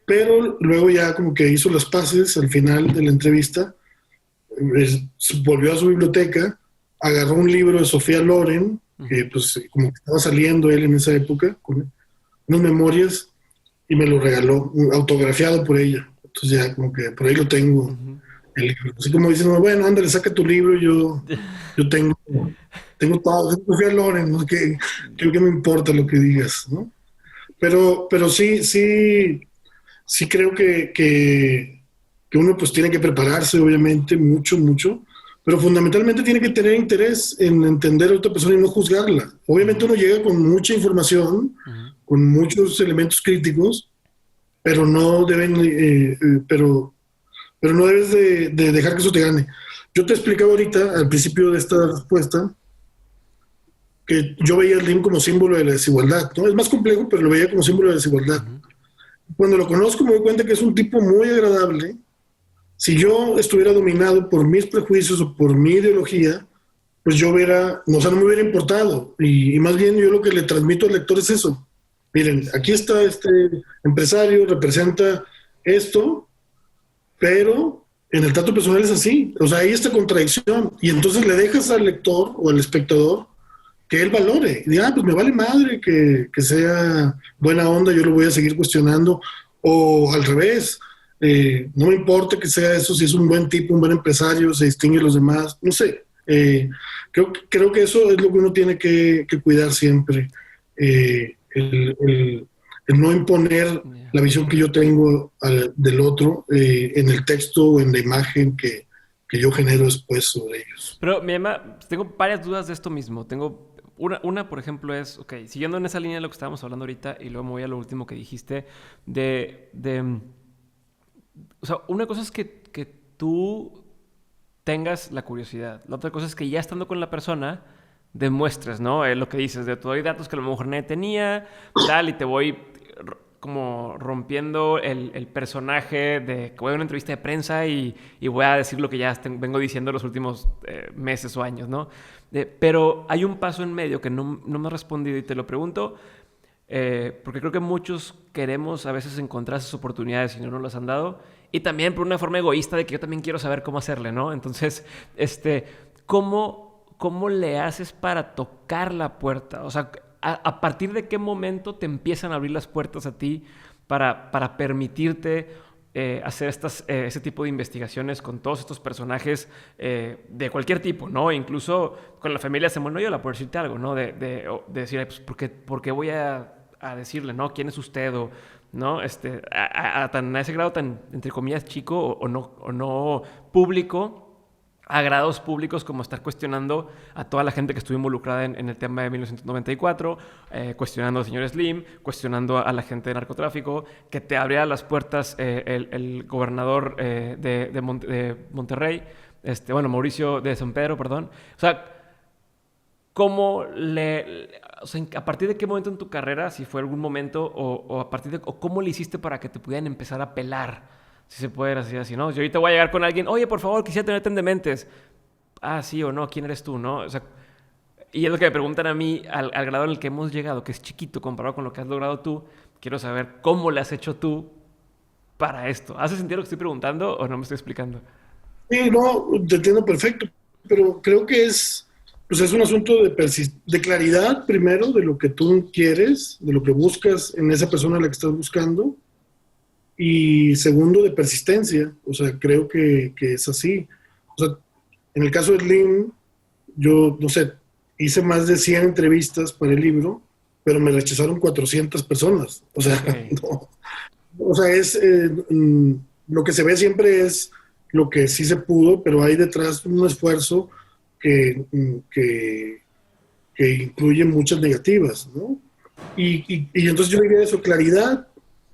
pero luego ya como que hizo las paces al final de la entrevista, volvió a su biblioteca, agarró un libro de Sofía Loren, que pues como que estaba saliendo él en esa época, con unas memorias, y me lo regaló, autografiado por ella. Entonces ya como que por ahí lo tengo, el libro. Así como dicen, bueno, ándale, saca tu libro, yo tengo todo, Sofía Loren, ¿no? Que me importa lo que digas, ¿no? Pero sí creo que uno pues tiene que prepararse, obviamente, mucho, pero fundamentalmente tiene que tener interés en entender a otra persona y no juzgarla. Obviamente uno llega con mucha información, con muchos elementos críticos, pero no pero no debes de dejar que eso te gane. Yo te explicaba ahorita, al principio de esta respuesta, que yo veía al LIM como símbolo de la desigualdad, ¿no? Es más complejo, pero lo veía como símbolo de la desigualdad. Cuando lo conozco me doy cuenta que es un tipo muy agradable. Si yo estuviera dominado por mis prejuicios o por mi ideología, pues yo no me hubiera importado. Y más bien yo lo que le transmito al lector es eso. Miren, aquí está este empresario, representa esto, pero en el trato personal es así. O sea, hay esta contradicción. Y entonces le dejas al lector o al espectador que él valore. Y diga, pues me vale madre que sea buena onda, yo lo voy a seguir cuestionando. O al revés, no me importa que sea eso, si es un buen tipo, un buen empresario, se distingue de los demás, no sé. Creo que eso es lo que uno tiene que cuidar siempre. El no imponer la visión que yo tengo del otro en el texto o en la imagen que yo genero después sobre ellos. Pero tengo varias dudas de esto mismo. Tengo una, por ejemplo, es, ok, siguiendo en esa línea de lo que estábamos hablando ahorita, y luego me voy a lo último que dijiste, o sea, una cosa es que tú tengas la curiosidad. La otra cosa es que ya estando con la persona, demuestres, ¿no? Lo que dices, de todo hay datos que a lo mejor nadie tenía, tal, y te voy como rompiendo el personaje de que voy a una entrevista de prensa y voy a decir lo que ya vengo diciendo los últimos meses o años, ¿no? Pero hay un paso en medio que no me has respondido y te lo pregunto porque creo que muchos queremos a veces encontrar esas oportunidades y no nos las han dado. Y también por una forma egoísta de que yo también quiero saber cómo hacerle, ¿no? Entonces, ¿cómo le haces para tocar la puerta? O sea, ¿a partir de qué momento te empiezan a abrir las puertas a ti para permitirte hacer ese tipo de investigaciones con todos estos personajes de cualquier tipo, ¿no? Incluso con la familia Semonoyola, por decirte algo, ¿no? De decir, pues, ¿por qué voy a decirle, ¿no? ¿Quién es usted? O, ¿no? A ese grado tan, entre comillas, chico o no público, a grados públicos como estar cuestionando a toda la gente que estuvo involucrada en el tema de 1994, cuestionando al señor Slim, cuestionando a la gente de narcotráfico, que te abría las puertas el gobernador de Monterrey, Mauricio de San Pedro, perdón. O sea, o sea, ¿a partir de qué momento en tu carrera, si fue algún momento, o cómo le hiciste para que te pudieran empezar a pelar? Si se puede decir así, ¿no? Yo ahorita voy a llegar con alguien, oye, por favor, quisiera tenerte en Dementes. Ah, sí o no, ¿quién eres tú, no? O sea, y es lo que me preguntan a mí, al grado en el que hemos llegado, que es chiquito comparado con lo que has logrado tú. Quiero saber cómo le has hecho tú para esto. ¿Hace sentido lo que estoy preguntando o no me estoy explicando? Sí, no, te entiendo perfecto, pero creo que pues es un asunto de claridad, primero, de lo que tú quieres, de lo que buscas en esa persona a la que estás buscando, y segundo, de persistencia. O sea, creo que es así. O sea, en el caso de Slim, yo, no sé, hice más de 100 entrevistas para el libro, pero me rechazaron 400 personas. O sea, Okay. no. O sea, lo que se ve siempre es lo que sí se pudo, pero hay detrás un esfuerzo que incluye muchas negativas, ¿no? Y entonces yo diría eso, claridad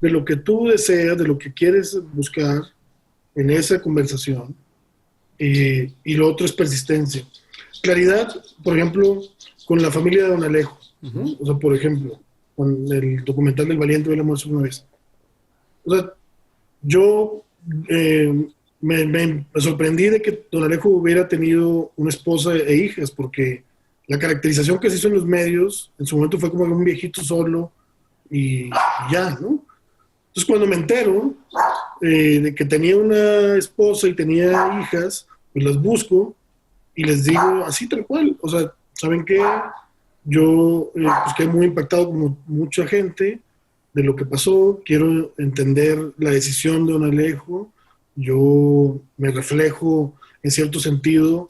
de lo que tú deseas, de lo que quieres buscar en esa conversación, y lo otro es persistencia. Claridad, por ejemplo, con la familia de Don Alejo, ¿no? Uh-huh. O sea, por ejemplo, con el documental del Valiente de la Muerte una vez. O sea, yo me sorprendí de que Don Alejo hubiera tenido una esposa e hijas, porque la caracterización que se hizo en los medios en su momento fue como un viejito solo y ya, ¿no? Entonces cuando me entero de que tenía una esposa y tenía hijas, pues las busco y les digo así tal cual. O sea, ¿saben qué? Yo pues quedé muy impactado como mucha gente de lo que pasó, quiero entender la decisión de Don Alejo, yo me reflejo en cierto sentido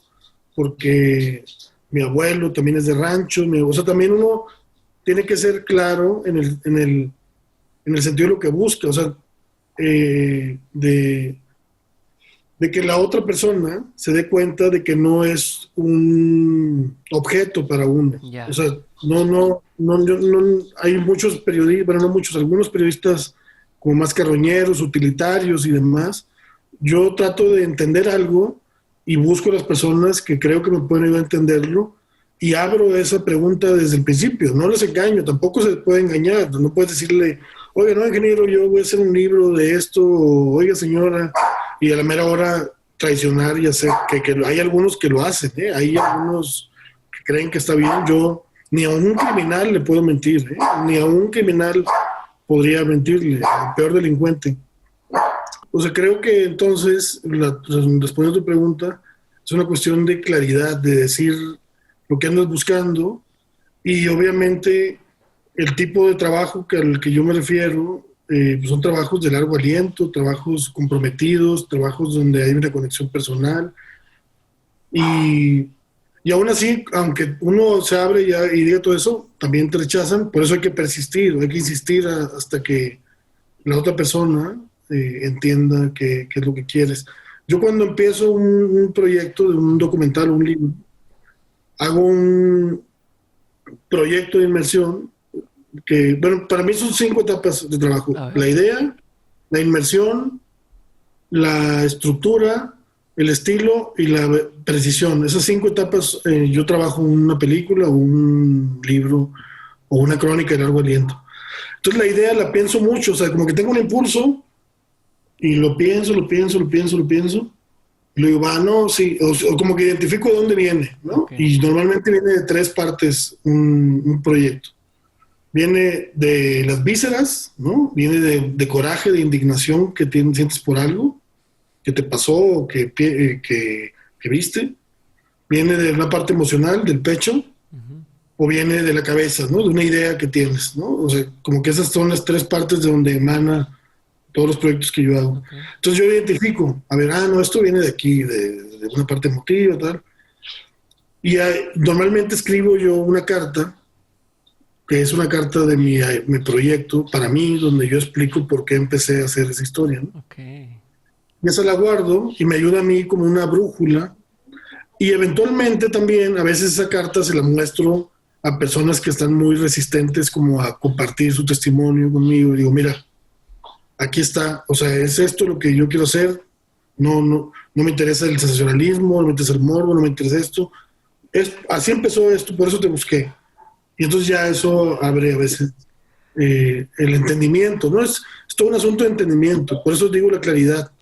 porque mi abuelo también es de rancho, o sea, también uno tiene que ser claro en el sentido de lo que busca, o sea, de que la otra persona se dé cuenta de que no es un objeto para uno. Yeah. O sea, no, hay muchos periodistas, bueno, no muchos, algunos periodistas como más carroñeros, utilitarios y demás. Yo trato de entender algo y busco a las personas que creo que me pueden ayudar a entenderlo y abro esa pregunta desde el principio. No les engaño, tampoco se puede engañar. No puedes decirle, oiga, no, ingeniero, yo voy a hacer un libro de esto, o, oiga, señora, y a la mera hora traicionar y hacer, que hay algunos que lo hacen, ¿eh? Hay algunos que creen que está bien. Yo ni a un criminal le puedo mentir, ¿eh? Ni a un criminal podría mentirle, al peor delincuente. O sea, creo que entonces, respondiendo a tu pregunta, es una cuestión de claridad, de decir lo que andas buscando Y obviamente el tipo de trabajo al que yo me refiero pues son trabajos de largo aliento, trabajos comprometidos, trabajos donde hay una conexión personal. Y, y aún así, aunque uno se abre y diga todo eso, también te rechazan. Por eso hay que persistir, hay que insistir hasta que la otra persona entienda qué es lo que quieres. Yo cuando empiezo un proyecto de un documental, un libro, hago un proyecto de inmersión que, bueno, para mí son 5 etapas de trabajo. La idea, la inmersión, la estructura, el estilo y la precisión. Esas 5 etapas yo trabajo una película o un libro o una crónica de largo aliento. Entonces la idea la pienso mucho, o sea, como que tengo un impulso y lo pienso. Y luego digo, no, sí, o como que identifico de dónde viene, ¿no? Okay. Y normalmente viene de 3 partes un proyecto. Viene de las vísceras, ¿no? Viene de coraje, de indignación que sientes por algo que te pasó o que viste. Viene de una parte emocional, del pecho, o viene de la cabeza, ¿no? De una idea que tienes, ¿no? O sea, como que esas son las 3 partes de donde emana todos los proyectos que yo hago. Okay. Entonces yo identifico, a ver, no, esto viene de aquí, de una parte emotiva, tal. Y normalmente escribo yo una carta, que es una carta de mi proyecto, para mí, donde yo explico por qué empecé a hacer esa historia, ¿no? Okay. Y esa la guardo y me ayuda a mí como una brújula. Y eventualmente también, a veces esa carta se la muestro a personas que están muy resistentes como a compartir su testimonio conmigo. Y digo, mira, aquí está, o sea, es esto lo que yo quiero hacer. No me interesa el sensacionalismo, no me interesa el morbo, no me interesa esto. Así empezó esto, por eso te busqué. Y entonces ya eso abre a veces el entendimiento, ¿no? Es todo un asunto de entendimiento, por eso digo la claridad.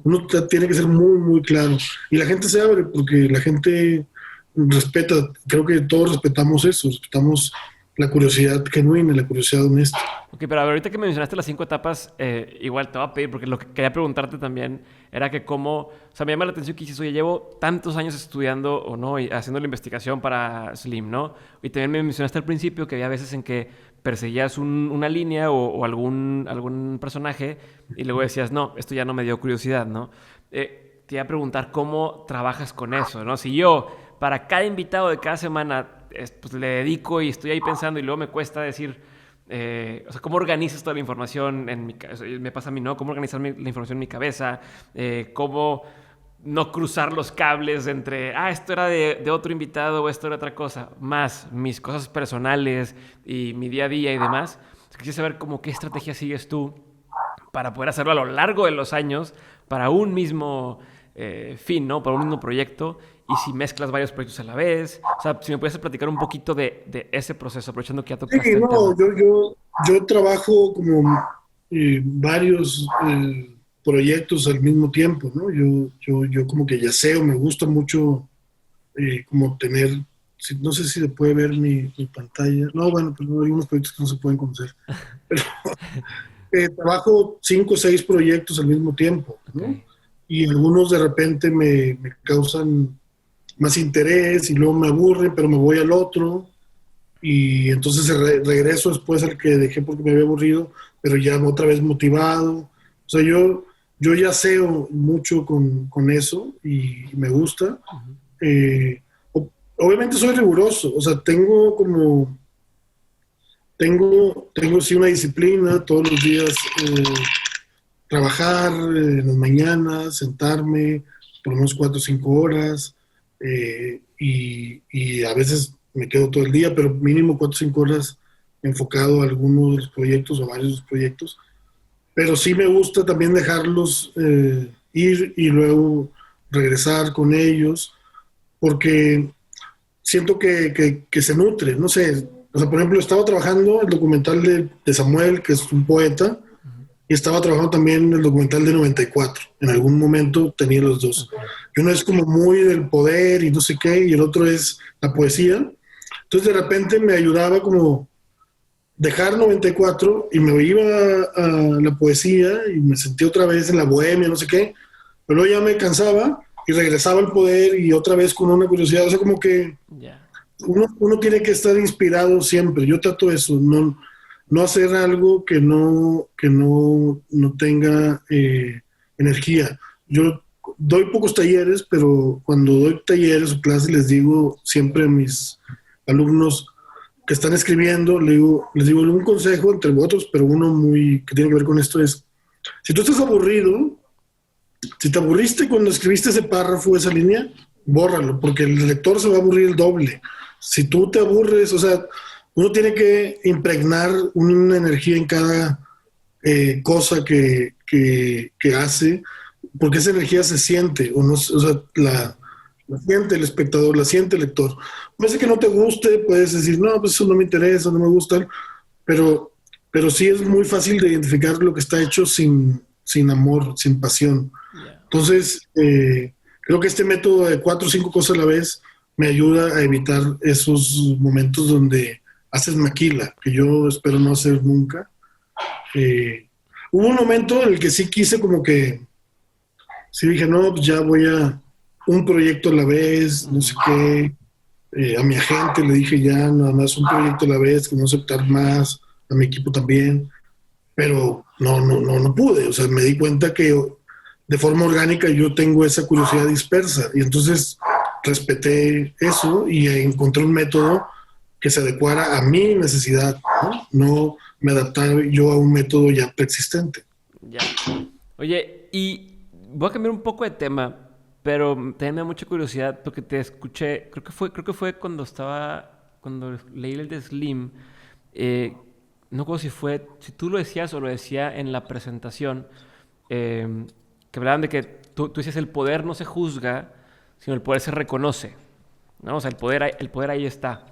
Uno tiene que ser muy, muy claro. Y la gente se abre porque la gente respeta, creo que todos respetamos eso, respetamos la curiosidad genuina, la curiosidad honesta. Ok, pero ahorita que me mencionaste las 5 etapas, igual te voy a pedir, porque lo que quería preguntarte también era que cómo, o sea, me llama la atención que dices, oye, llevo tantos años estudiando o no, y haciendo la investigación para Slim, ¿no? Y también me mencionaste al principio que había veces en que perseguías una línea o algún personaje y luego decías, no, esto ya no me dio curiosidad, ¿no? Te iba a preguntar cómo trabajas con eso, ¿no? Si yo, para cada invitado de cada semana, pues le dedico y estoy ahí pensando y luego me cuesta decir, o sea, ¿cómo organizas toda la información en mi cabeza? Me pasa a mí, ¿no? ¿Cómo organizar la información en mi cabeza? ¿Cómo no cruzar los cables entre, esto era de otro invitado o esto era otra cosa? Más mis cosas personales y mi día a día y demás. Quisiera saber como qué estrategia sigues tú para poder hacerlo a lo largo de los años para un mismo fin, ¿no? Para un mismo proyecto. Y si mezclas varios proyectos a la vez. O sea, si me puedes platicar un poquito de ese proceso, aprovechando que ya tocaste el tema. Yo trabajo como varios proyectos al mismo tiempo, ¿no? Yo como que yaceo, me gusta mucho como tener, no sé si se puede ver mi pantalla. No, bueno, pues no, hay unos proyectos que no se pueden conocer. Pero trabajo 5 o 6 proyectos al mismo tiempo, ¿no? Okay. Y algunos de repente me causan más interés y luego me aburre, pero me voy al otro y entonces regreso después al que dejé porque me había aburrido, pero ya otra vez motivado. O sea, yo yaceo mucho con eso y me gusta. Obviamente soy riguroso, o sea, tengo sí una disciplina todos los días, trabajar en las mañanas, sentarme por unos 4 o 5 horas, y a veces me quedo todo el día, pero mínimo 4 o 5 horas enfocado a alguno de los proyectos o varios de los proyectos. Pero sí me gusta también dejarlos ir y luego regresar con ellos, porque siento que se nutre, no sé. O sea, por ejemplo, estaba trabajando el documental de Samuel, que es un poeta, y estaba trabajando también el documental de 94. En algún momento tenía los dos. Y uno es como muy del poder y no sé qué, y el otro es la poesía. Entonces, de repente me ayudaba como dejar 94 y me iba a la poesía y me sentí otra vez en la bohemia, no sé qué. Pero luego ya me cansaba y regresaba al poder y otra vez con una curiosidad. O sea, como que uno tiene que estar inspirado siempre. Yo trato eso, no hacer algo que no tenga energía. Yo doy pocos talleres, pero cuando doy talleres o clases les digo siempre a mis alumnos que están escribiendo, les digo un consejo entre otros, pero uno muy que tiene que ver con esto es, si tú estás aburrido, si te aburriste cuando escribiste ese párrafo, esa línea, bórralo, porque el lector se va a aburrir el doble. Si tú te aburres, o sea, uno tiene que impregnar una energía en cada cosa que hace, porque esa energía se siente, o, no, o sea, la siente el espectador, la siente el lector. Puede ser que no te guste, puedes decir, no, pues eso no me interesa, no me gusta, pero, pero sí es muy fácil de identificar lo que está hecho sin amor, sin pasión. Yeah. Entonces, creo que este método de 4 o 5 cosas a la vez me ayuda a evitar esos momentos donde haces maquila, que yo espero no hacer nunca. Hubo un momento en el que sí quise como que, sí dije, no, pues ya voy a un proyecto a la vez, no sé qué. A mi agente le dije ya, nada más un proyecto a la vez, que no aceptar más, a mi equipo también, pero no pude. O sea, me di cuenta que de forma orgánica yo tengo esa curiosidad dispersa y entonces respeté eso y encontré un método que se adecuara a mi necesidad, ¿no? No me adaptaba yo a un método ya preexistente. Ya. Oye, y voy a cambiar un poco de tema, pero también me da mucha curiosidad porque te escuché, creo que fue cuando leí el de Slim, eh, no recuerdo si tú lo decías o lo decía en la presentación, que hablaban de que tú decías el poder no se juzga, sino el poder se reconoce, ¿no? O sea, el poder ahí está.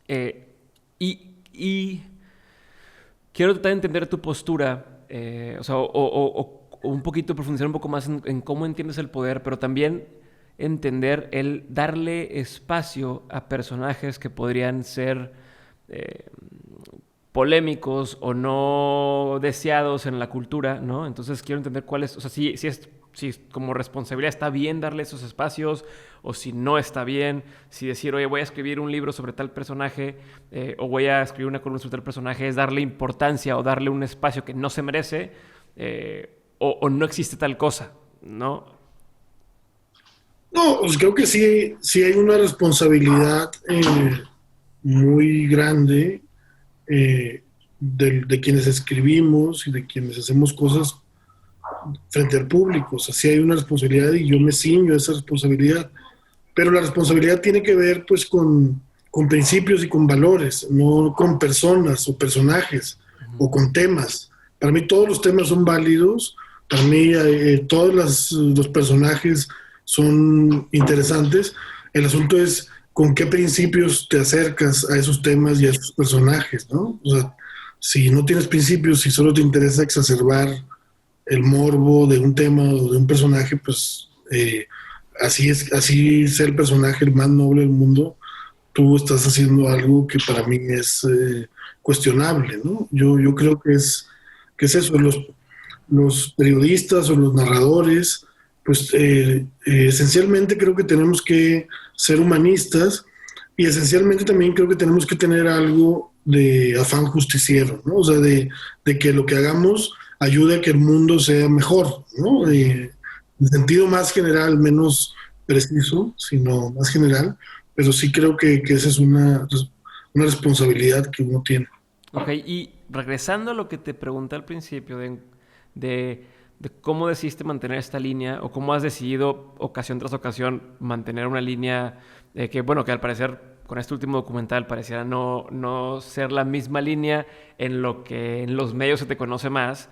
Eh, y quiero tratar de entender tu postura, o sea, o un poquito profundizar un poco más en cómo entiendes el poder, pero también entender el darle espacio a personajes que podrían ser eh, polémicos o no deseados en la cultura, ¿no? Entonces quiero entender cuál es, o sea, si como responsabilidad está bien darle esos espacios o si no está bien, si decir, oye, voy a escribir un libro sobre tal personaje o voy a escribir una columna sobre tal personaje, es darle importancia o darle un espacio que no se merece o no existe tal cosa, ¿no? No, pues creo que sí hay una responsabilidad muy grande de quienes escribimos y de quienes hacemos cosas frente al público. O sea, sí hay una responsabilidad y yo me ciño a esa responsabilidad. Pero la responsabilidad tiene que ver pues con principios y con valores, no con personas o personajes o con temas. Para mí todos los temas son válidos, para mí todos los personajes son interesantes. El asunto es con qué principios te acercas a esos temas y a esos personajes, ¿no? O sea, si no tienes principios, si solo te interesa exacerbar el morbo de un tema o de un personaje, pues así es, así sea el personaje el más noble del mundo, tú estás haciendo algo que para mí es cuestionable, ¿no? Yo creo que es eso, los periodistas o los narradores, pues esencialmente creo que tenemos que ser humanistas y esencialmente también creo que tenemos que tener algo de afán justiciero, ¿no? O sea, de que lo que hagamos ayude a que el mundo sea mejor, ¿no? En sentido más general, menos preciso, sino más general, pero sí creo que esa es una responsabilidad que uno tiene. Ok, y regresando a lo que te pregunté al principio de, de cómo decidiste mantener esta línea o cómo has decidido ocasión tras ocasión mantener una línea que, bueno, que al parecer con este último documental pareciera no ser la misma línea en lo que en los medios se te conoce más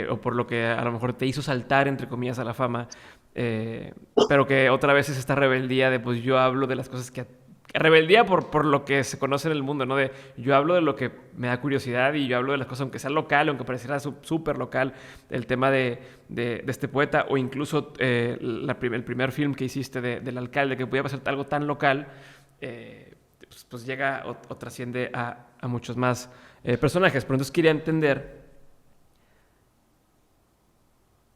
o por lo que a lo mejor te hizo saltar, entre comillas, a la fama, pero que otra vez es esta rebeldía de, pues yo hablo de las cosas que rebeldía por lo que se conoce en el mundo, ¿no? De yo hablo de lo que me da curiosidad y yo hablo de las cosas, aunque sea local, aunque pareciera súper local, el tema de este poeta, o incluso el primer film que hiciste del alcalde, que podía pasar algo tan local, pues llega o trasciende a muchos más personajes. Pero entonces quería entender.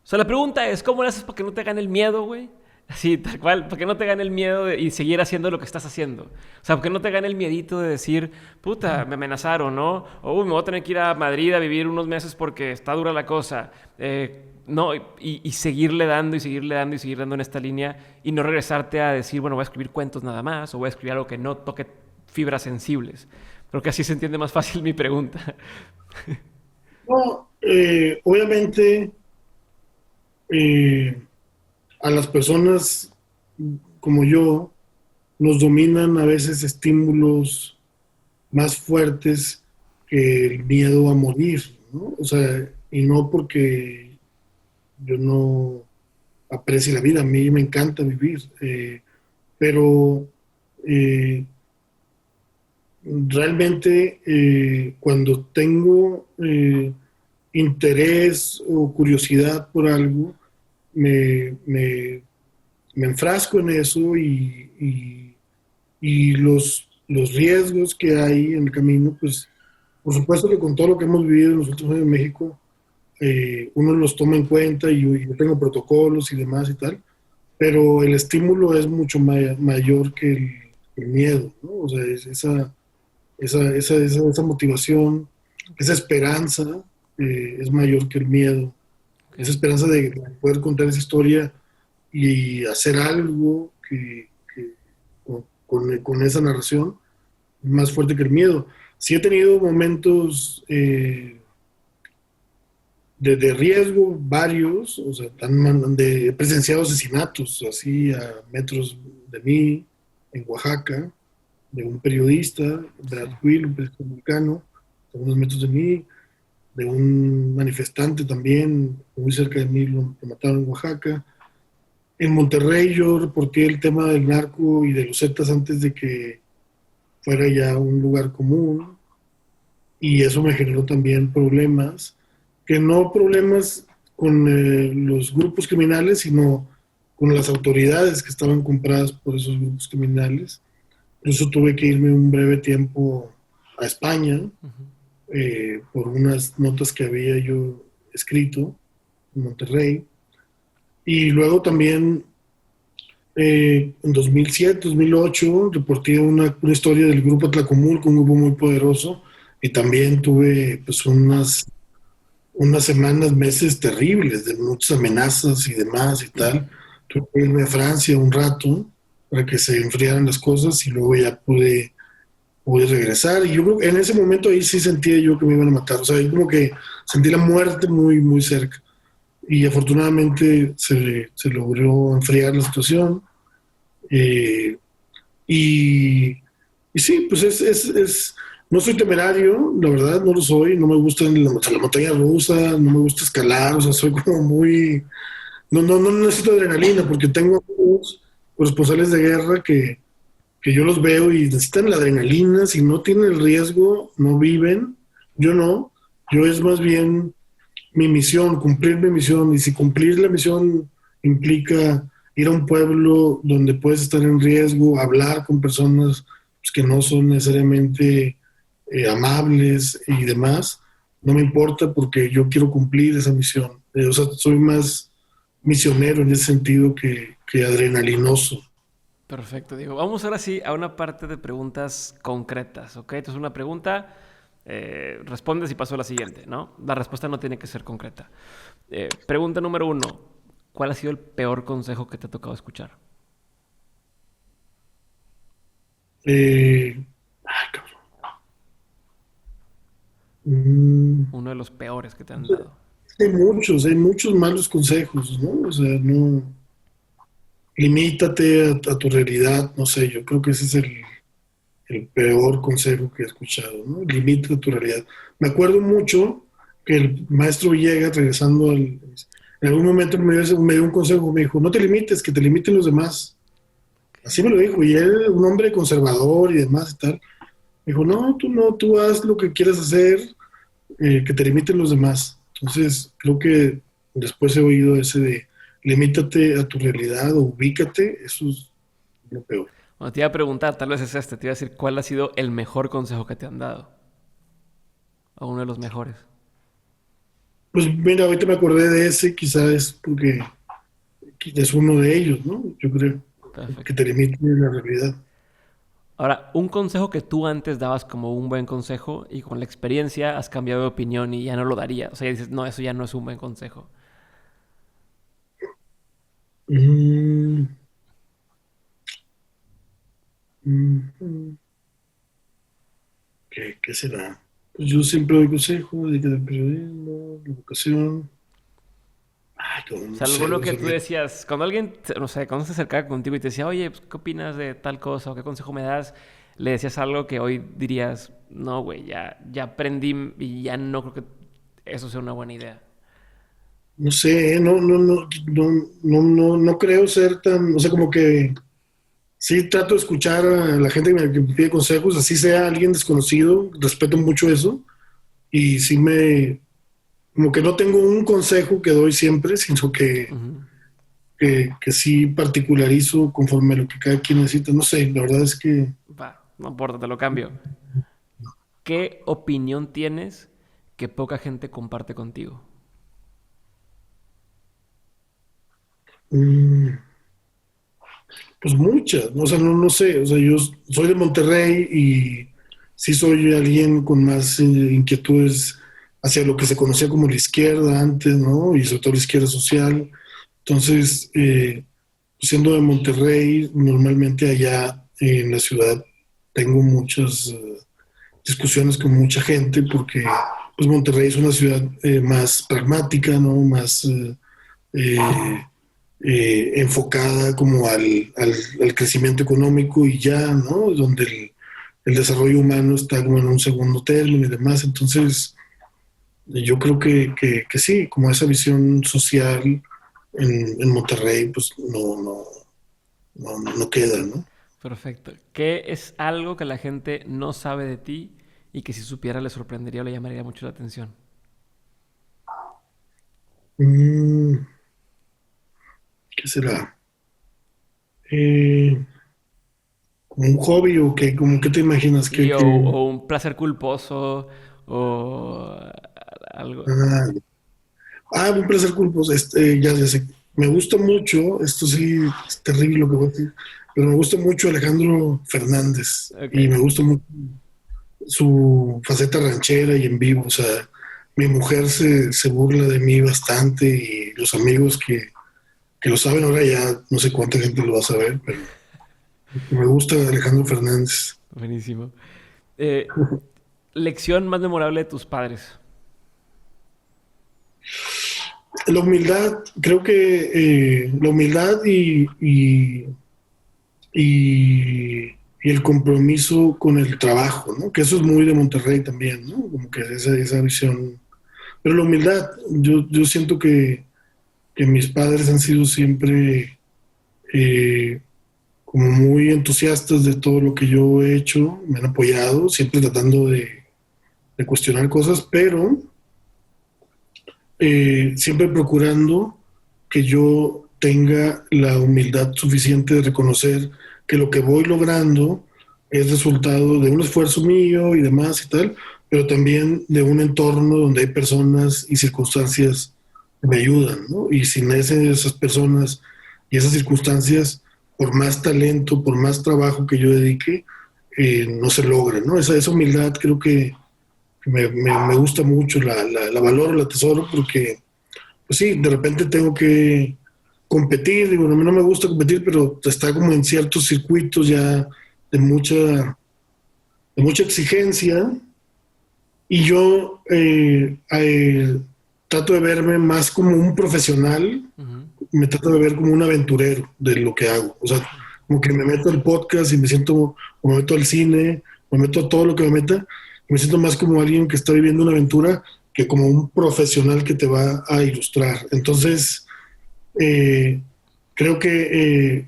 O sea, la pregunta es, ¿cómo le haces para que no te gane el miedo, güey? Sí, tal cual, para que no te gane el miedo y seguir haciendo lo que estás haciendo. O sea, para que no te gane el miedito de decir, puta, me amenazaron, ¿no? O uy, me voy a tener que ir a Madrid a vivir unos meses porque está dura la cosa. No, y seguirle dando y seguirle dando y seguir dando en esta línea y no regresarte a decir, bueno, voy a escribir cuentos nada más o voy a escribir algo que no toque fibras sensibles. Creo que así se entiende más fácil mi pregunta. No, obviamente eh, a las personas como yo nos dominan a veces estímulos más fuertes que el miedo a morir, ¿no? O sea, y no porque yo no aprecie la vida, a mí me encanta vivir, pero eh, realmente cuando tengo interés o curiosidad por algo, me, me, me enfrasco en eso y los riesgos que hay en el camino, pues por supuesto que con todo lo que hemos vivido en los últimos años en México, uno los toma en cuenta y yo tengo protocolos y demás y tal, pero el estímulo es mucho mayor que el miedo, ¿no? O sea, esa motivación, esa esperanza es mayor que el miedo, esa Okay. esperanza de poder contar esa historia y hacer algo con esa narración es más fuerte que el miedo. Sí he tenido momentos de riesgo, varios, o sea, he presenciado asesinatos así a metros de mí, en Oaxaca, de un periodista, Brad Sí. Will, un periodista mexicano, a unos metros de mí, de un manifestante también, muy cerca de mí, lo mataron en Oaxaca. En Monterrey yo reporté el tema del narco y de los Zetas antes de que fuera ya un lugar común y eso me generó también problemas, que no problemas con los grupos criminales, sino con las autoridades que estaban compradas por esos grupos criminales. Por eso tuve que irme un breve tiempo a España Ujú. por unas notas que había yo escrito en Monterrey. Y luego también en 2007, 2008, reporté una historia del grupo Tlacomulco, un grupo muy poderoso, y también tuve pues unas semanas, meses terribles de muchas amenazas y demás y tal. Tuve que irme a Francia un rato para que se enfriaran las cosas y luego ya pude regresar. Y yo creo que en ese momento ahí sí sentía yo que me iban a matar. O sea, ahí como que sentí la muerte muy, muy cerca. Y afortunadamente se logró enfriar la situación. Eh, y, y sí, pues no soy temerario, la verdad, no lo soy, no me gusta la montaña rusa, no me gusta escalar, o sea, soy como muy, no necesito adrenalina porque tengo amigos corresponsales de guerra que yo los veo y necesitan la adrenalina, si no tienen el riesgo, no viven, yo no, yo es más bien mi misión, cumplir mi misión. Y si cumplir la misión implica ir a un pueblo donde puedes estar en riesgo, hablar con personas pues, que no son necesariamente amables y demás, no me importa porque yo quiero cumplir esa misión. O sea, soy más misionero en ese sentido que adrenalinoso. Perfecto, Diego. Vamos ahora sí a una parte de preguntas concretas, ¿ok? Entonces una pregunta, respondes y paso a la siguiente, ¿no? La respuesta no tiene que ser concreta. Pregunta número uno. ¿Cuál ha sido el peor consejo que te ha tocado escuchar? Ay, cabrón. Mm, Uno de los peores que te han dado. hay muchos malos consejos, ¿no? O sea, no, limítate a tu realidad, no sé, yo creo que ese es el peor consejo que he escuchado, ¿no? Limítate a tu realidad. Me acuerdo mucho que el maestro Villegas, en algún momento me dio un consejo, me dijo, no te limites, que te limiten los demás. Así me lo dijo, y él, un hombre conservador y demás y tal, me dijo, no, tú haz lo que quieras hacer, que te limiten los demás. Entonces, creo que después he oído ese de limítate a tu realidad o ubícate, eso es lo peor. Bueno, te iba a preguntar, tal vez es este, te iba a decir cuál ha sido el mejor consejo que te han dado. O uno de los mejores. Pues mira, ahorita me acordé de ese, quizás es porque es uno de ellos, ¿no? Yo creo que Perfecto. te limita la realidad. Ahora, un consejo que tú antes dabas como un buen consejo y con la experiencia has cambiado de opinión y ya no lo darías. O sea, ya dices, no, eso ya no es un buen consejo. Mm, mm, ¿qué será? Pues yo siempre doy consejos, dedícate al periodismo, la educación. Ay, O no sea, sé, alguno o que sea, tú decías, cuando alguien, no sé, cuando se acercaba contigo y te decía, oye, pues, ¿qué opinas de tal cosa o qué consejo me das? Le decías algo que hoy dirías, no, güey, ya aprendí y ya no creo que eso sea una buena idea. no sé, no creo ser tan, o sea, como que sí trato de escuchar a la gente que me pide consejos, así sea alguien desconocido, respeto mucho eso, y sí como que no tengo un consejo que doy siempre, sino Ujú. que sí particularizo conforme a lo que cada quien necesita, no sé, la verdad es que Va, no importa, te lo cambio. ¿Qué opinión tienes que poca gente comparte contigo? mm, pues muchas, ¿no? O sea, no sé, o sea, yo soy de Monterrey y sí soy alguien con más inquietudes hacia lo que se conocía como la izquierda antes, ¿no? Y sobre todo la izquierda social. Entonces, siendo de Monterrey, normalmente allá en la ciudad tengo muchas discusiones con mucha gente porque pues Monterrey es una ciudad más pragmática, ¿no? Más eh, enfocada como al crecimiento económico y ya, ¿no? Donde el desarrollo humano está como en un segundo término y demás. Entonces, yo creo que sí, como esa visión social en Monterrey, pues no queda, ¿no? Perfecto. ¿Qué es algo que la gente no sabe de ti y que si supiera le sorprendería o le llamaría mucho la atención? Mm, ¿Qué será? Eh, ¿Como un hobby o qué? ¿Cómo qué te imaginas? Sí, o un placer culposo o algo. Ah, un placer culposo. Ya sé. Me gusta mucho, esto sí es terrible lo que voy a decir, pero me gusta mucho Alejandro Fernández Ok. y me gusta mucho su faceta ranchera y en vivo. O sea, mi mujer se burla de mí bastante y los amigos que lo saben ahora ya no sé cuánta gente lo va a saber, pero me gusta Alejandro Fernández. Buenísimo. Eh, lección más memorable de tus padres. La humildad, creo que la humildad y el compromiso con el trabajo, ¿no? Que eso es muy de Monterrey también, ¿no? Como que esa visión. Pero la humildad, yo siento que mis padres han sido siempre eh, como muy entusiastas de todo lo que yo he hecho, me han apoyado, siempre tratando de cuestionar cosas, pero siempre procurando que yo tenga la humildad suficiente de reconocer que lo que voy logrando es resultado de un esfuerzo mío y demás y tal, pero también de un entorno donde hay personas y circunstancias que me ayudan, ¿no? Y sin esas personas y esas circunstancias, por más talento, por más trabajo que yo dedique, no se logra, ¿no? Esa humildad creo que me gusta mucho, la valoro, la tesoro, porque pues sí, de repente tengo que competir, digo, no me gusta competir, pero está como en ciertos circuitos ya de mucha exigencia y yo trato de verme más como un profesional, Ujú. me trato de ver como un aventurero de lo que hago, o sea, como que me meto al podcast y me siento, o me meto al cine, o me meto a todo lo que me meta, me siento más como alguien que está viviendo una aventura que como un profesional que te va a ilustrar. Entonces, eh, creo que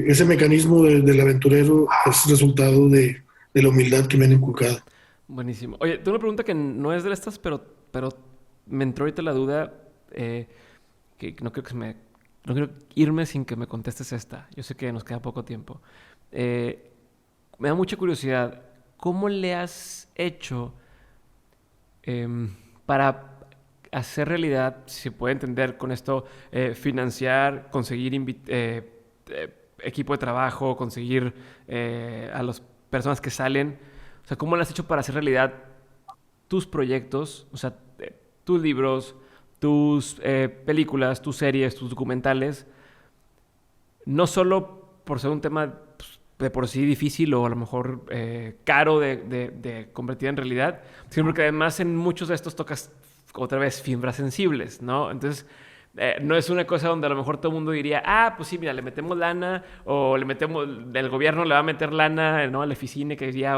ese mecanismo del aventurero es resultado de la humildad que me han inculcado. Buenísimo. Oye, tengo una pregunta que no es de estas, pero me entró ahorita la duda que no creo que se me... No quiero irme sin que me contestes esta. Yo sé que nos queda poco tiempo. Eh, Me da mucha curiosidad. ¿Cómo le has hecho para hacer realidad, si se puede entender con esto, financiar, conseguir equipo de trabajo, conseguir a las personas que salen. O sea, ¿cómo lo has hecho para hacer realidad tus proyectos? O sea, tus libros, tus películas, tus series, tus documentales. No solo por ser un tema pues, de por sí difícil o a lo mejor caro de convertir en realidad, sino porque además en muchos de estos tocas otra vez fibras sensibles, ¿no? Entonces, no es una cosa donde a lo mejor todo el mundo diría, pues sí, mira, le metemos lana o le metemos, el gobierno le va a meter lana, ¿no? Al Eficine que decía,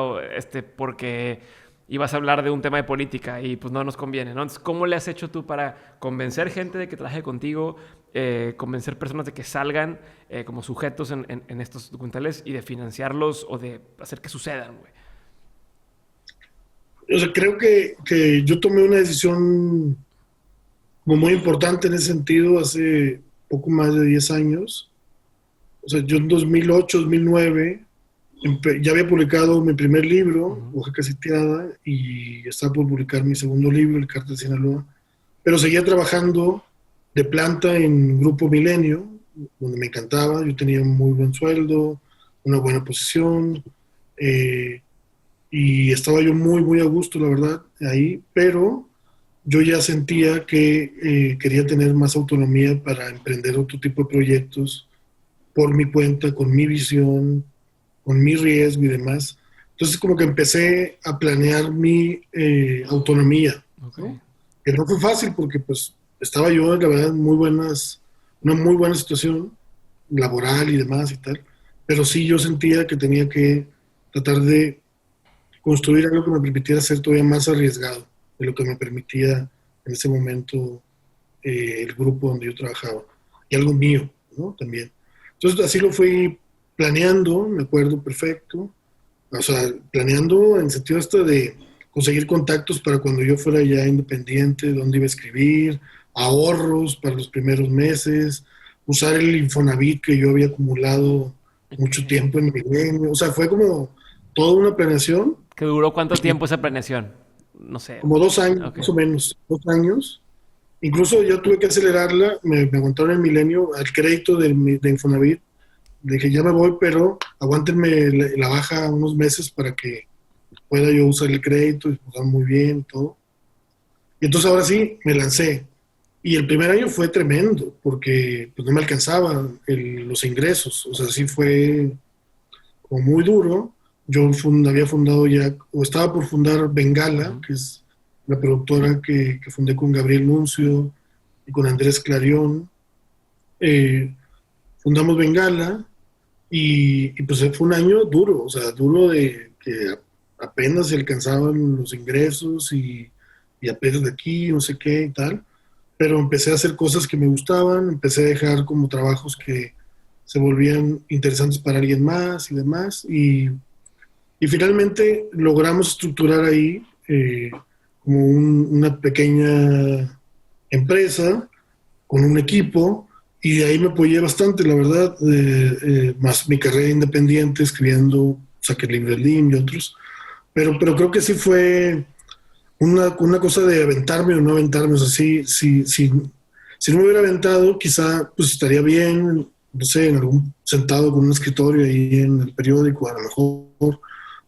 porque ibas a hablar de un tema de política y pues no nos conviene, ¿no? Entonces, ¿cómo le has hecho tú para convencer gente de que trabaje contigo, convencer personas de que salgan como sujetos en estos documentales y de financiarlos o de hacer que sucedan, güey? O sea, creo que yo tomé una decisión como muy importante en ese sentido hace poco más de 10 años. O sea, yo en 2008, 2009 ya había publicado mi primer libro, Oaxaca Sitiada, y estaba por publicar mi segundo libro, El Cártel de Sinaloa, pero seguía trabajando de planta en Grupo Milenio, donde me encantaba. Yo tenía un muy buen sueldo, una buena posición, y estaba yo muy, muy a gusto, la verdad, ahí, pero yo ya sentía que quería tener más autonomía para emprender otro tipo de proyectos por mi cuenta, con mi visión, con mi riesgo y demás. Entonces como que empecé a planear mi autonomía, Okay. ¿no? Que no fue fácil porque pues estaba yo, la verdad, una muy buena situación laboral y demás y tal, pero sí yo sentía que tenía que tratar de construir algo que me permitiera ser todavía más arriesgado de lo que me permitía en ese momento el grupo donde yo trabajaba, y algo mío, ¿no? También. Entonces así lo fui planeando, me acuerdo perfecto, o sea, planeando en el sentido de conseguir contactos para cuando yo fuera ya independiente, dónde iba a escribir, ahorros para los primeros meses, usar el Infonavit que yo había acumulado mucho tiempo en Milenio. O sea, fue como toda una planeación. ¿Que duró cuánto tiempo esa planeación? No sé. Como 2 años, Okay. más o menos, 2 años. Incluso yo tuve que acelerarla, me aguantaron el Milenio, al crédito de Infonavit. Dije, ya me voy, pero aguántenme la baja unos meses para que pueda yo usar el crédito y pues, muy bien y todo. Y entonces ahora sí, me lancé. Y el primer año fue tremendo, porque pues, no me alcanzaban los ingresos. O sea, sí fue como muy duro. Yo había fundado ya, o estaba por fundar Bengala, que es la productora que fundé con Gabriel Nuncio y con Andrés Clarión. Fundamos Bengala y pues fue un año duro, o sea, duro de que apenas se alcanzaban los ingresos y apenas de aquí, no sé qué y tal. Pero empecé a hacer cosas que me gustaban, empecé a dejar como trabajos que se volvían interesantes para alguien más y demás. Y finalmente logramos estructurar ahí como una pequeña empresa con un equipo, y de ahí me apoyé bastante, la verdad, más mi carrera independiente, escribiendo, saqué el libro de Lim y otros. Pero creo que sí fue una cosa de aventarme o no aventarme. O sea, si no me hubiera aventado, quizá pues estaría bien, no sé, en algún sentado con un escritorio ahí en el periódico, a lo mejor,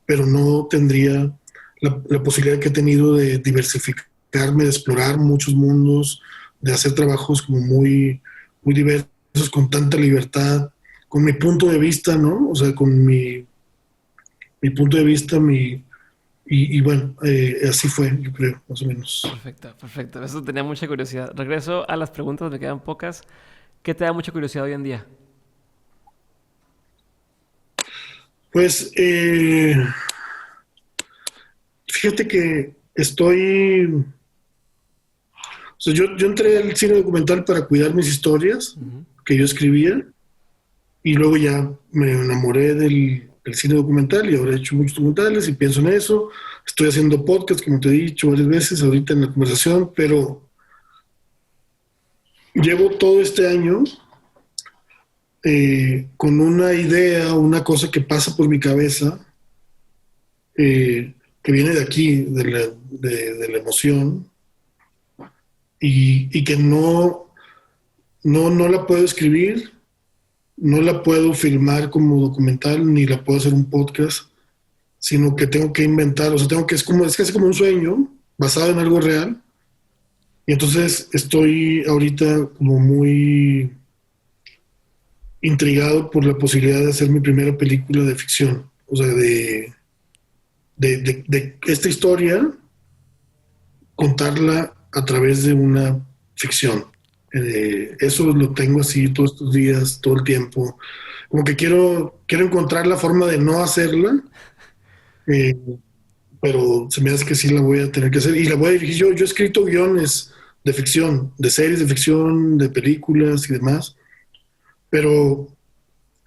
pero no tendría la posibilidad que he tenido de diversificarme, de explorar muchos mundos, de hacer trabajos como muy, muy diversos, con tanta libertad, con mi punto de vista, ¿no? O sea, con mi punto de vista, y bueno, así fue, yo creo, más o menos. Perfecto, perfecto. Eso tenía mucha curiosidad. Regreso a las preguntas, me quedan pocas. ¿Qué te da mucha curiosidad hoy en día? Pues fíjate que o sea, yo entré al cine documental para cuidar mis historias que yo escribía, y luego ya me enamoré del cine documental y ahora he hecho muchos documentales y pienso en eso. Estoy haciendo podcast, como te he dicho varias veces ahorita en la conversación, pero llevo todo este año con una idea, una cosa que pasa por mi cabeza, que viene de aquí, de la emoción, y que no la puedo escribir, no la puedo filmar como documental, ni la puedo hacer un podcast, sino que tengo que inventar, o sea, es casi como un sueño basado en algo real. Y entonces estoy ahorita como muy intrigado por la posibilidad de hacer mi primera película de ficción, o sea, de esta historia, contarla a través de una ficción. Eso lo tengo así todos estos días, todo el tiempo. Como que quiero encontrar la forma de no hacerla, eh, pero se me hace que sí la voy a tener que hacer. Y la voy a dirigir yo. Yo he escrito guiones de ficción, de series de ficción, de películas y demás, pero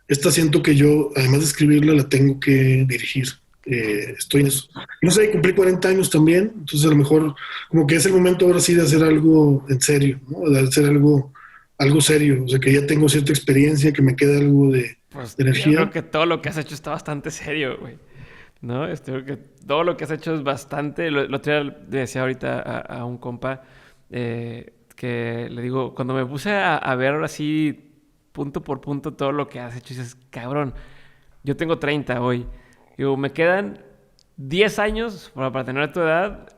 esta siento que yo, además de escribirla, la tengo que dirigir. Estoy en eso. Y no sé, cumplí 40 años también, entonces a lo mejor como que es el momento ahora sí de hacer algo en serio, ¿no? De hacer algo serio, o sea, que ya tengo cierta experiencia, que me queda algo Pues de yo creo energía. que todo lo que has hecho está bastante serio, güey. ¿No? Creo que todo lo que has hecho es bastante. Lo otro día le decía ahorita a un compa que le digo, cuando me puse a ver ahora sí, punto por punto, todo lo que has hecho, dices, cabrón, yo tengo 30 hoy. Digo, me quedan 10 años para tener tu edad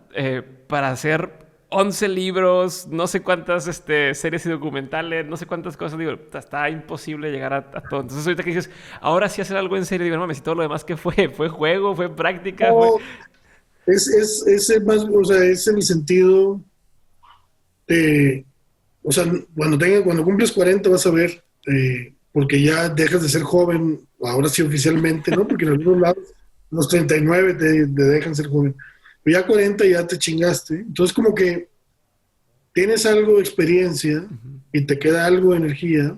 para hacer 11 libros, no sé cuántas series y documentales, no sé cuántas cosas. Digo, está imposible llegar a todo. Entonces ahorita que dices, ahora sí hacer algo en serio, digo, no mames, y todo lo demás que fue juego, fue práctica, fue... No, es más, o sea, es en el sentido de, o sea, cuando cumples 40 vas a ver, porque ya dejas de ser joven, ahora sí oficialmente, ¿no? Porque en algunos lados los 39 te dejan ser joven. Pero ya 40 ya te chingaste. Entonces como que tienes algo de experiencia y te queda algo de energía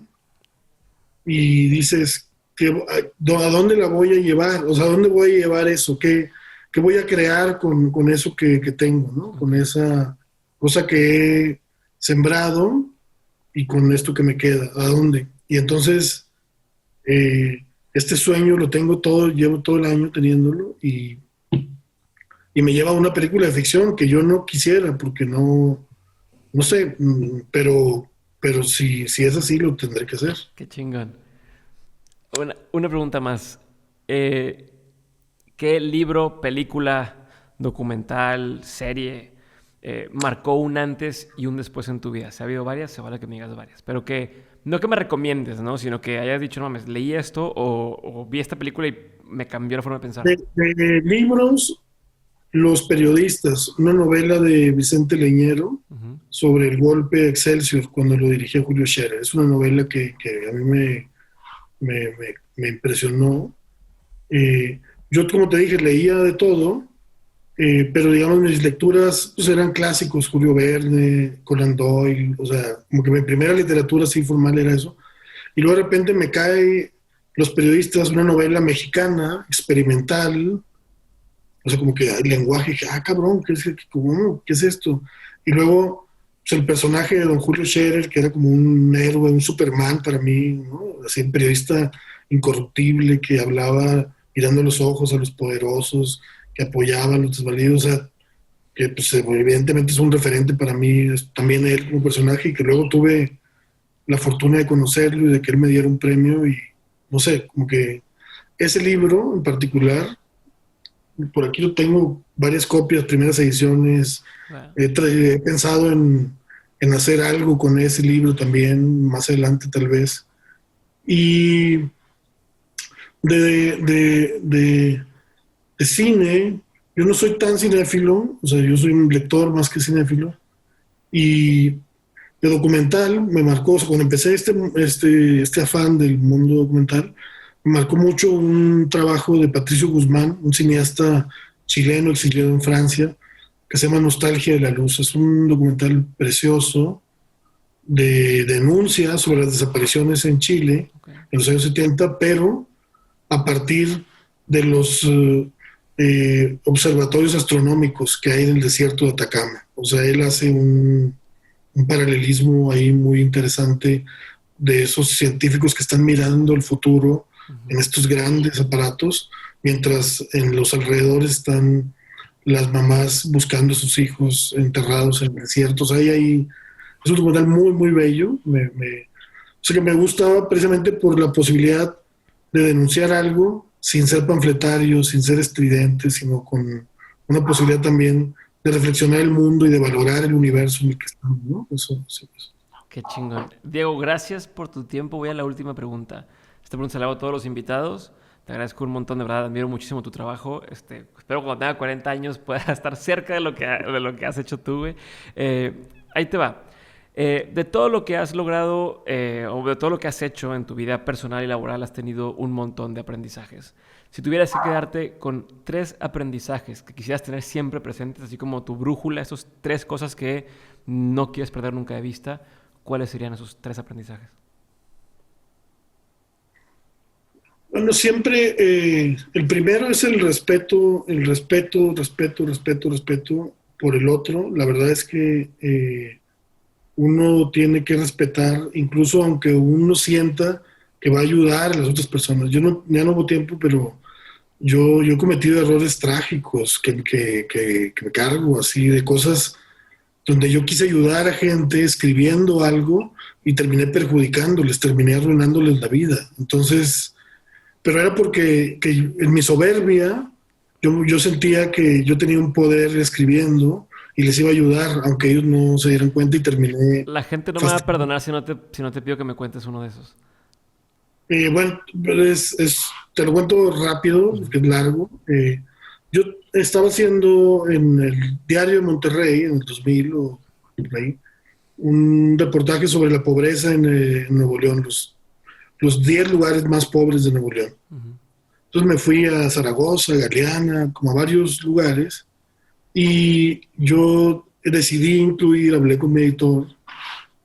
y dices, ¿a dónde la voy a llevar? O sea, ¿a dónde voy a llevar eso? ¿Qué voy a crear con eso que tengo, ¿no? Con esa cosa que he sembrado y con esto que me queda, ¿a dónde? Y entonces, este sueño lo tengo todo, llevo todo el año teniéndolo y me lleva a una película de ficción que yo no quisiera porque no sé, pero si es así lo tendré que hacer. Qué chingón. Una pregunta más. Eh, ¿Qué libro, película, documental, serie marcó un antes y un después en tu vida? Si ha habido varias, se vale que me digas varias. Pero que no que me recomiendes, ¿no? Sino que hayas dicho, no mames, leí esto o vi esta película y me cambió la forma de pensar. De libros, Los periodistas, una novela de Vicente Leñero Ujú. sobre el golpe de Excelsior cuando lo dirigía Julio Scherer. Es una novela que a mí me impresionó. Yo, como te dije, leía de todo, pero digamos mis lecturas pues, eran clásicos, Julio Verne, Conan Doyle, o sea, como que mi primera literatura así formal era eso. Y luego de repente me cae Los periodistas, una novela mexicana, experimental, o sea, como que el lenguaje, dije, cabrón, ¿qué es esto? Y luego, pues, el personaje de don Julio Scherer, que era como un héroe, un Superman para mí, ¿no? Así, un periodista incorruptible que hablaba mirando los ojos a los poderosos, que apoyaba a los desvalidos, o sea, que pues, evidentemente es un referente para mí, también él como personaje, y que luego tuve la fortuna de conocerlo y de que él me diera un premio, y no sé, como que ese libro en particular por aquí lo tengo, varias copias, primeras ediciones. Wow. He pensado en hacer algo con ese libro también, más adelante tal vez. Y de, de, de, de cine, yo no soy tan cinéfilo, o sea, yo soy un lector más que cinéfilo. Y de documental me marcó, o sea, cuando empecé este afán del mundo documental, me marcó mucho un trabajo de Patricio Guzmán, un cineasta chileno exiliado en Francia, que se llama Nostalgia de la Luz. Es un documental precioso de denuncia sobre las desapariciones en Chile Okay. en los años 70, pero a partir de los observatorios astronómicos que hay en el desierto de Atacama. O sea, él hace un paralelismo ahí muy interesante de esos científicos que están mirando el futuro en Ujú. estos grandes aparatos, mientras en los alrededores están las mamás buscando a sus hijos enterrados en desiertos. Hay ahí Es un documental muy, muy bello. O sea, que me gusta precisamente por la posibilidad de denunciar algo sin ser panfletario, sin ser estridente, sino con una posibilidad también de reflexionar el mundo y de valorar el universo en el que estamos, ¿no? Eso. Qué chingón. Diego, gracias por tu tiempo. Voy a la última pregunta. Esta pregunta se la hago a todos los invitados. Te agradezco un montón, de verdad, admiro muchísimo tu trabajo. Espero que cuando tenga 40 años pueda estar cerca de lo que has hecho tú, güey. Ahí te va. De todo lo que has logrado o de todo lo que has hecho en tu vida personal y laboral, has tenido un montón de aprendizajes. Si tuvieras que quedarte con 3 aprendizajes que quisieras tener siempre presentes, así como tu brújula, esos 3 cosas que no quieres perder nunca de vista, ¿cuáles serían esos 3 aprendizajes? Bueno, siempre el primero es el respeto por el otro. La verdad es que uno tiene que respetar, incluso aunque uno sienta que va a ayudar a las otras personas. Ya no hubo tiempo, pero yo he cometido errores trágicos que me cargo, así, de cosas donde yo quise ayudar a gente escribiendo algo y terminé perjudicándoles, terminé arruinándoles la vida. Entonces, pero era porque en mi soberbia yo sentía que yo tenía un poder escribiendo y les iba a ayudar, aunque ellos no se dieran cuenta, y terminé La gente no me va a perdonar si no te pido que me cuentes uno de esos. Bueno, pero te lo cuento rápido, porque es largo. Yo estaba haciendo en el Diario de Monterrey, en el 2000 o por ahí, un reportaje sobre la pobreza en Nuevo León, los 10 lugares más pobres de Nuevo León. Uh-huh. Entonces me fui a Zaragoza, a Galeana, como a varios lugares, y yo decidí hablé con mi editor,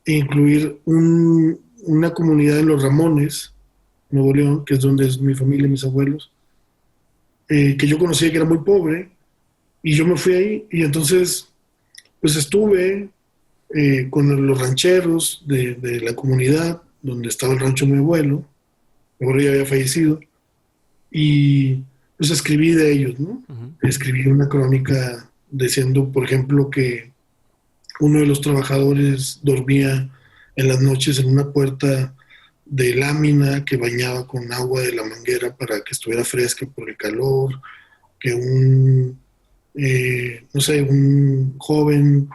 e incluir una comunidad en Los Ramones, Nuevo León, que es donde es mi familia, mis abuelos, que yo conocía que era muy pobre, y yo me fui ahí, y entonces pues estuve con los rancheros de la comunidad, donde estaba el rancho de mi abuelo ya había fallecido, y pues escribí de ellos, ¿no? Uh-huh. Escribí una crónica diciendo, por ejemplo, que uno de los trabajadores dormía en las noches en una puerta de lámina que bañaba con agua de la manguera para que estuviera fresca por el calor, que un joven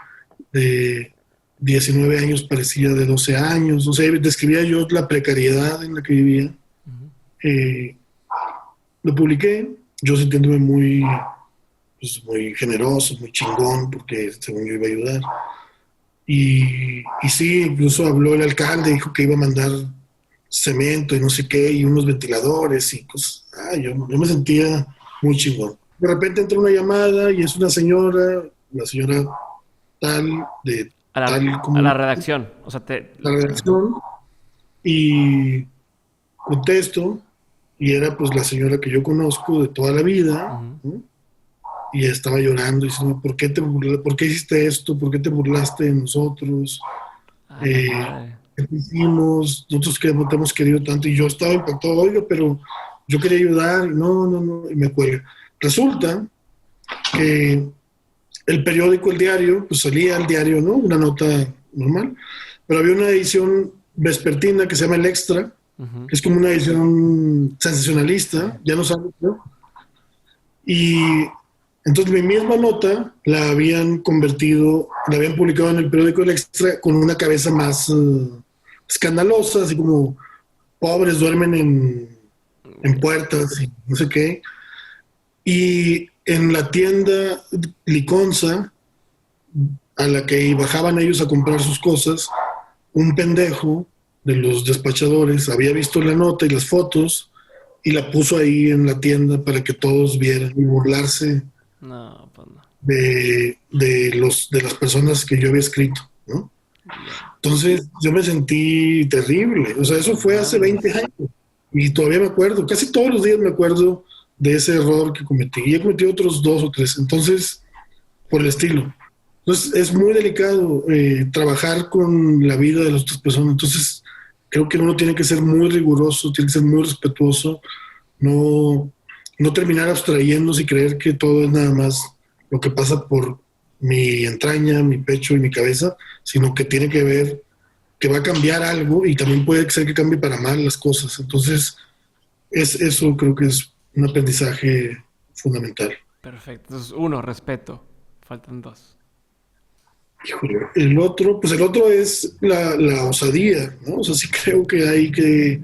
de 19 años parecía de 12 años, describía yo la precariedad en la que vivía. Uh-huh. Lo publiqué, yo sintiéndome muy generoso, muy chingón, porque según yo iba a ayudar. Y sí, incluso habló el alcalde, dijo que iba a mandar cemento y no sé qué, y unos ventiladores y cosas. Yo me sentía muy chingón. De repente entra una llamada y es una señora, la señora tal, a la redacción. O sea, la redacción, y contesto, y era pues la señora que yo conozco de toda la vida, uh-huh. ¿no? Y estaba llorando, diciendo, ¿por qué hiciste esto? ¿Por qué te burlaste de nosotros? ¿Qué te hicimos? Nosotros que te hemos querido tanto. Y yo estaba impactado, oiga, pero yo quería ayudar, y no, y me cuelga. Resulta que el periódico, el diario, pues salía al diario, ¿no? Una nota normal, pero había una edición vespertina que se llama El Extra, uh-huh. que es como una edición sensacionalista, ya no sabe, ¿no? Y entonces mi misma nota la habían publicado en el periódico El Extra con una cabeza más escandalosa, así como pobres duermen en puertas y no sé qué. Y en la tienda Liconza, a la que bajaban ellos a comprar sus cosas, un pendejo de los despachadores había visto la nota y las fotos y la puso ahí en la tienda para que todos vieran y burlarse. No, pues no. De las personas que yo había escrito, ¿no? Entonces yo me sentí terrible. O sea, eso fue hace 20 años y todavía me acuerdo, casi todos los días me acuerdo de ese error que cometí. Y he cometido otros 2 o 3, entonces, por el estilo. Entonces es muy delicado trabajar con la vida de las otras personas. Entonces creo que uno tiene que ser muy riguroso, tiene que ser muy respetuoso, no terminar abstrayéndose y creer que todo es nada más lo que pasa por mi entraña, mi pecho y mi cabeza, sino que tiene que ver, que va a cambiar algo y también puede ser que cambie para mal las cosas. Entonces, eso creo que es un aprendizaje fundamental. Perfecto. Entonces, 1, respeto. Faltan 2. Híjole, el otro es la osadía, ¿no? O sea, sí creo que hay que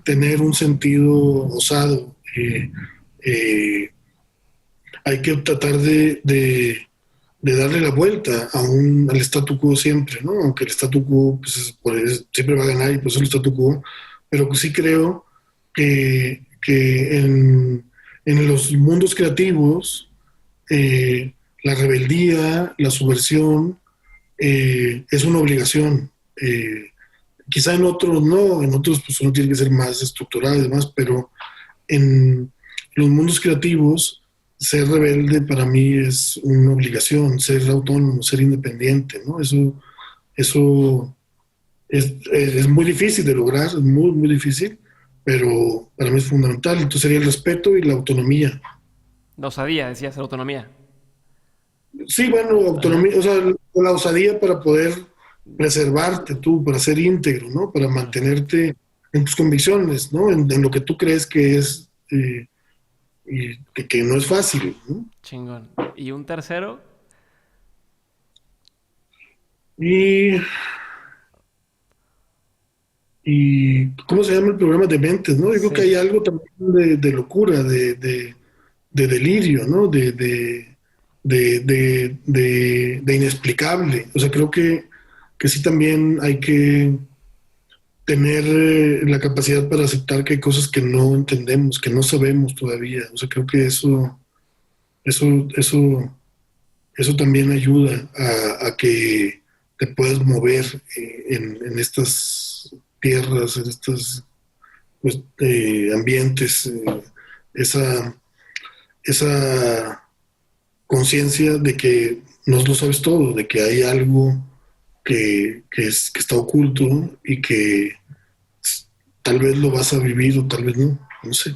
tener un sentido osado. Eh, Hay que tratar de darle la vuelta al statu quo siempre, ¿no? Aunque el statu quo pues, siempre va a ganar y pues es el statu quo, pero sí creo que en los mundos creativos la rebeldía, la subversión es una obligación. Quizá en otros no, en otros pues uno tiene que ser más estructurado y demás, pero en los mundos creativos ser rebelde para mí es una obligación, ser autónomo, ser independiente, ¿no? Eso es muy difícil de lograr, es muy, muy difícil, pero para mí es fundamental. Entonces sería el respeto y la autonomía. La osadía, decías, la autonomía. Sí, bueno, Ajá. autonomía, o sea, la osadía para poder preservarte tú, para ser íntegro, ¿no? Para Claro. mantenerte en tus convicciones, ¿no? En lo que tú crees que es y que no es fácil, ¿no? Chingón. ¿Y un tercero? Y ¿Y cómo se llama el programa de mentes, no? Yo creo que Sí. hay algo también de locura, de delirio, ¿no? De inexplicable. O sea, creo que sí también hay que tener la capacidad para aceptar que hay cosas que no entendemos, que no sabemos todavía. O sea, creo que eso, eso, eso también ayuda a que te puedas mover en estas tierras, en estos pues, ambientes, esa, esa conciencia de que no lo sabes todo, de que hay algo que está oculto y que tal vez lo vas a vivir o tal vez no, no sé.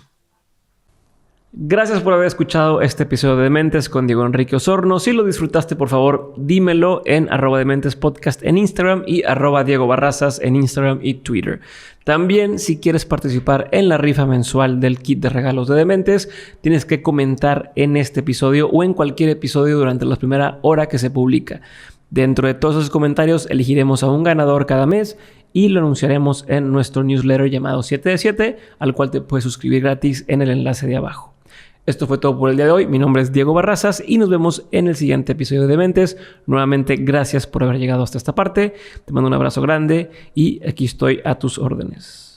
Gracias por haber escuchado este episodio de Dementes con Diego Enrique Osorno. Si lo disfrutaste, por favor, dímelo en @dementespodcast en Instagram y @Diego Barrazas en Instagram y Twitter. También, si quieres participar en la rifa mensual del kit de regalos de Dementes, tienes que comentar en este episodio o en cualquier episodio durante la primera hora que se publica. Dentro de todos esos comentarios, elegiremos a un ganador cada mes y lo anunciaremos en nuestro newsletter llamado 7 de 7, al cual te puedes suscribir gratis en el enlace de abajo. Esto fue todo por el día de hoy. Mi nombre es Diego Barrazas y nos vemos en el siguiente episodio de Dementes. Nuevamente, gracias por haber llegado hasta esta parte. Te mando un abrazo grande y aquí estoy a tus órdenes.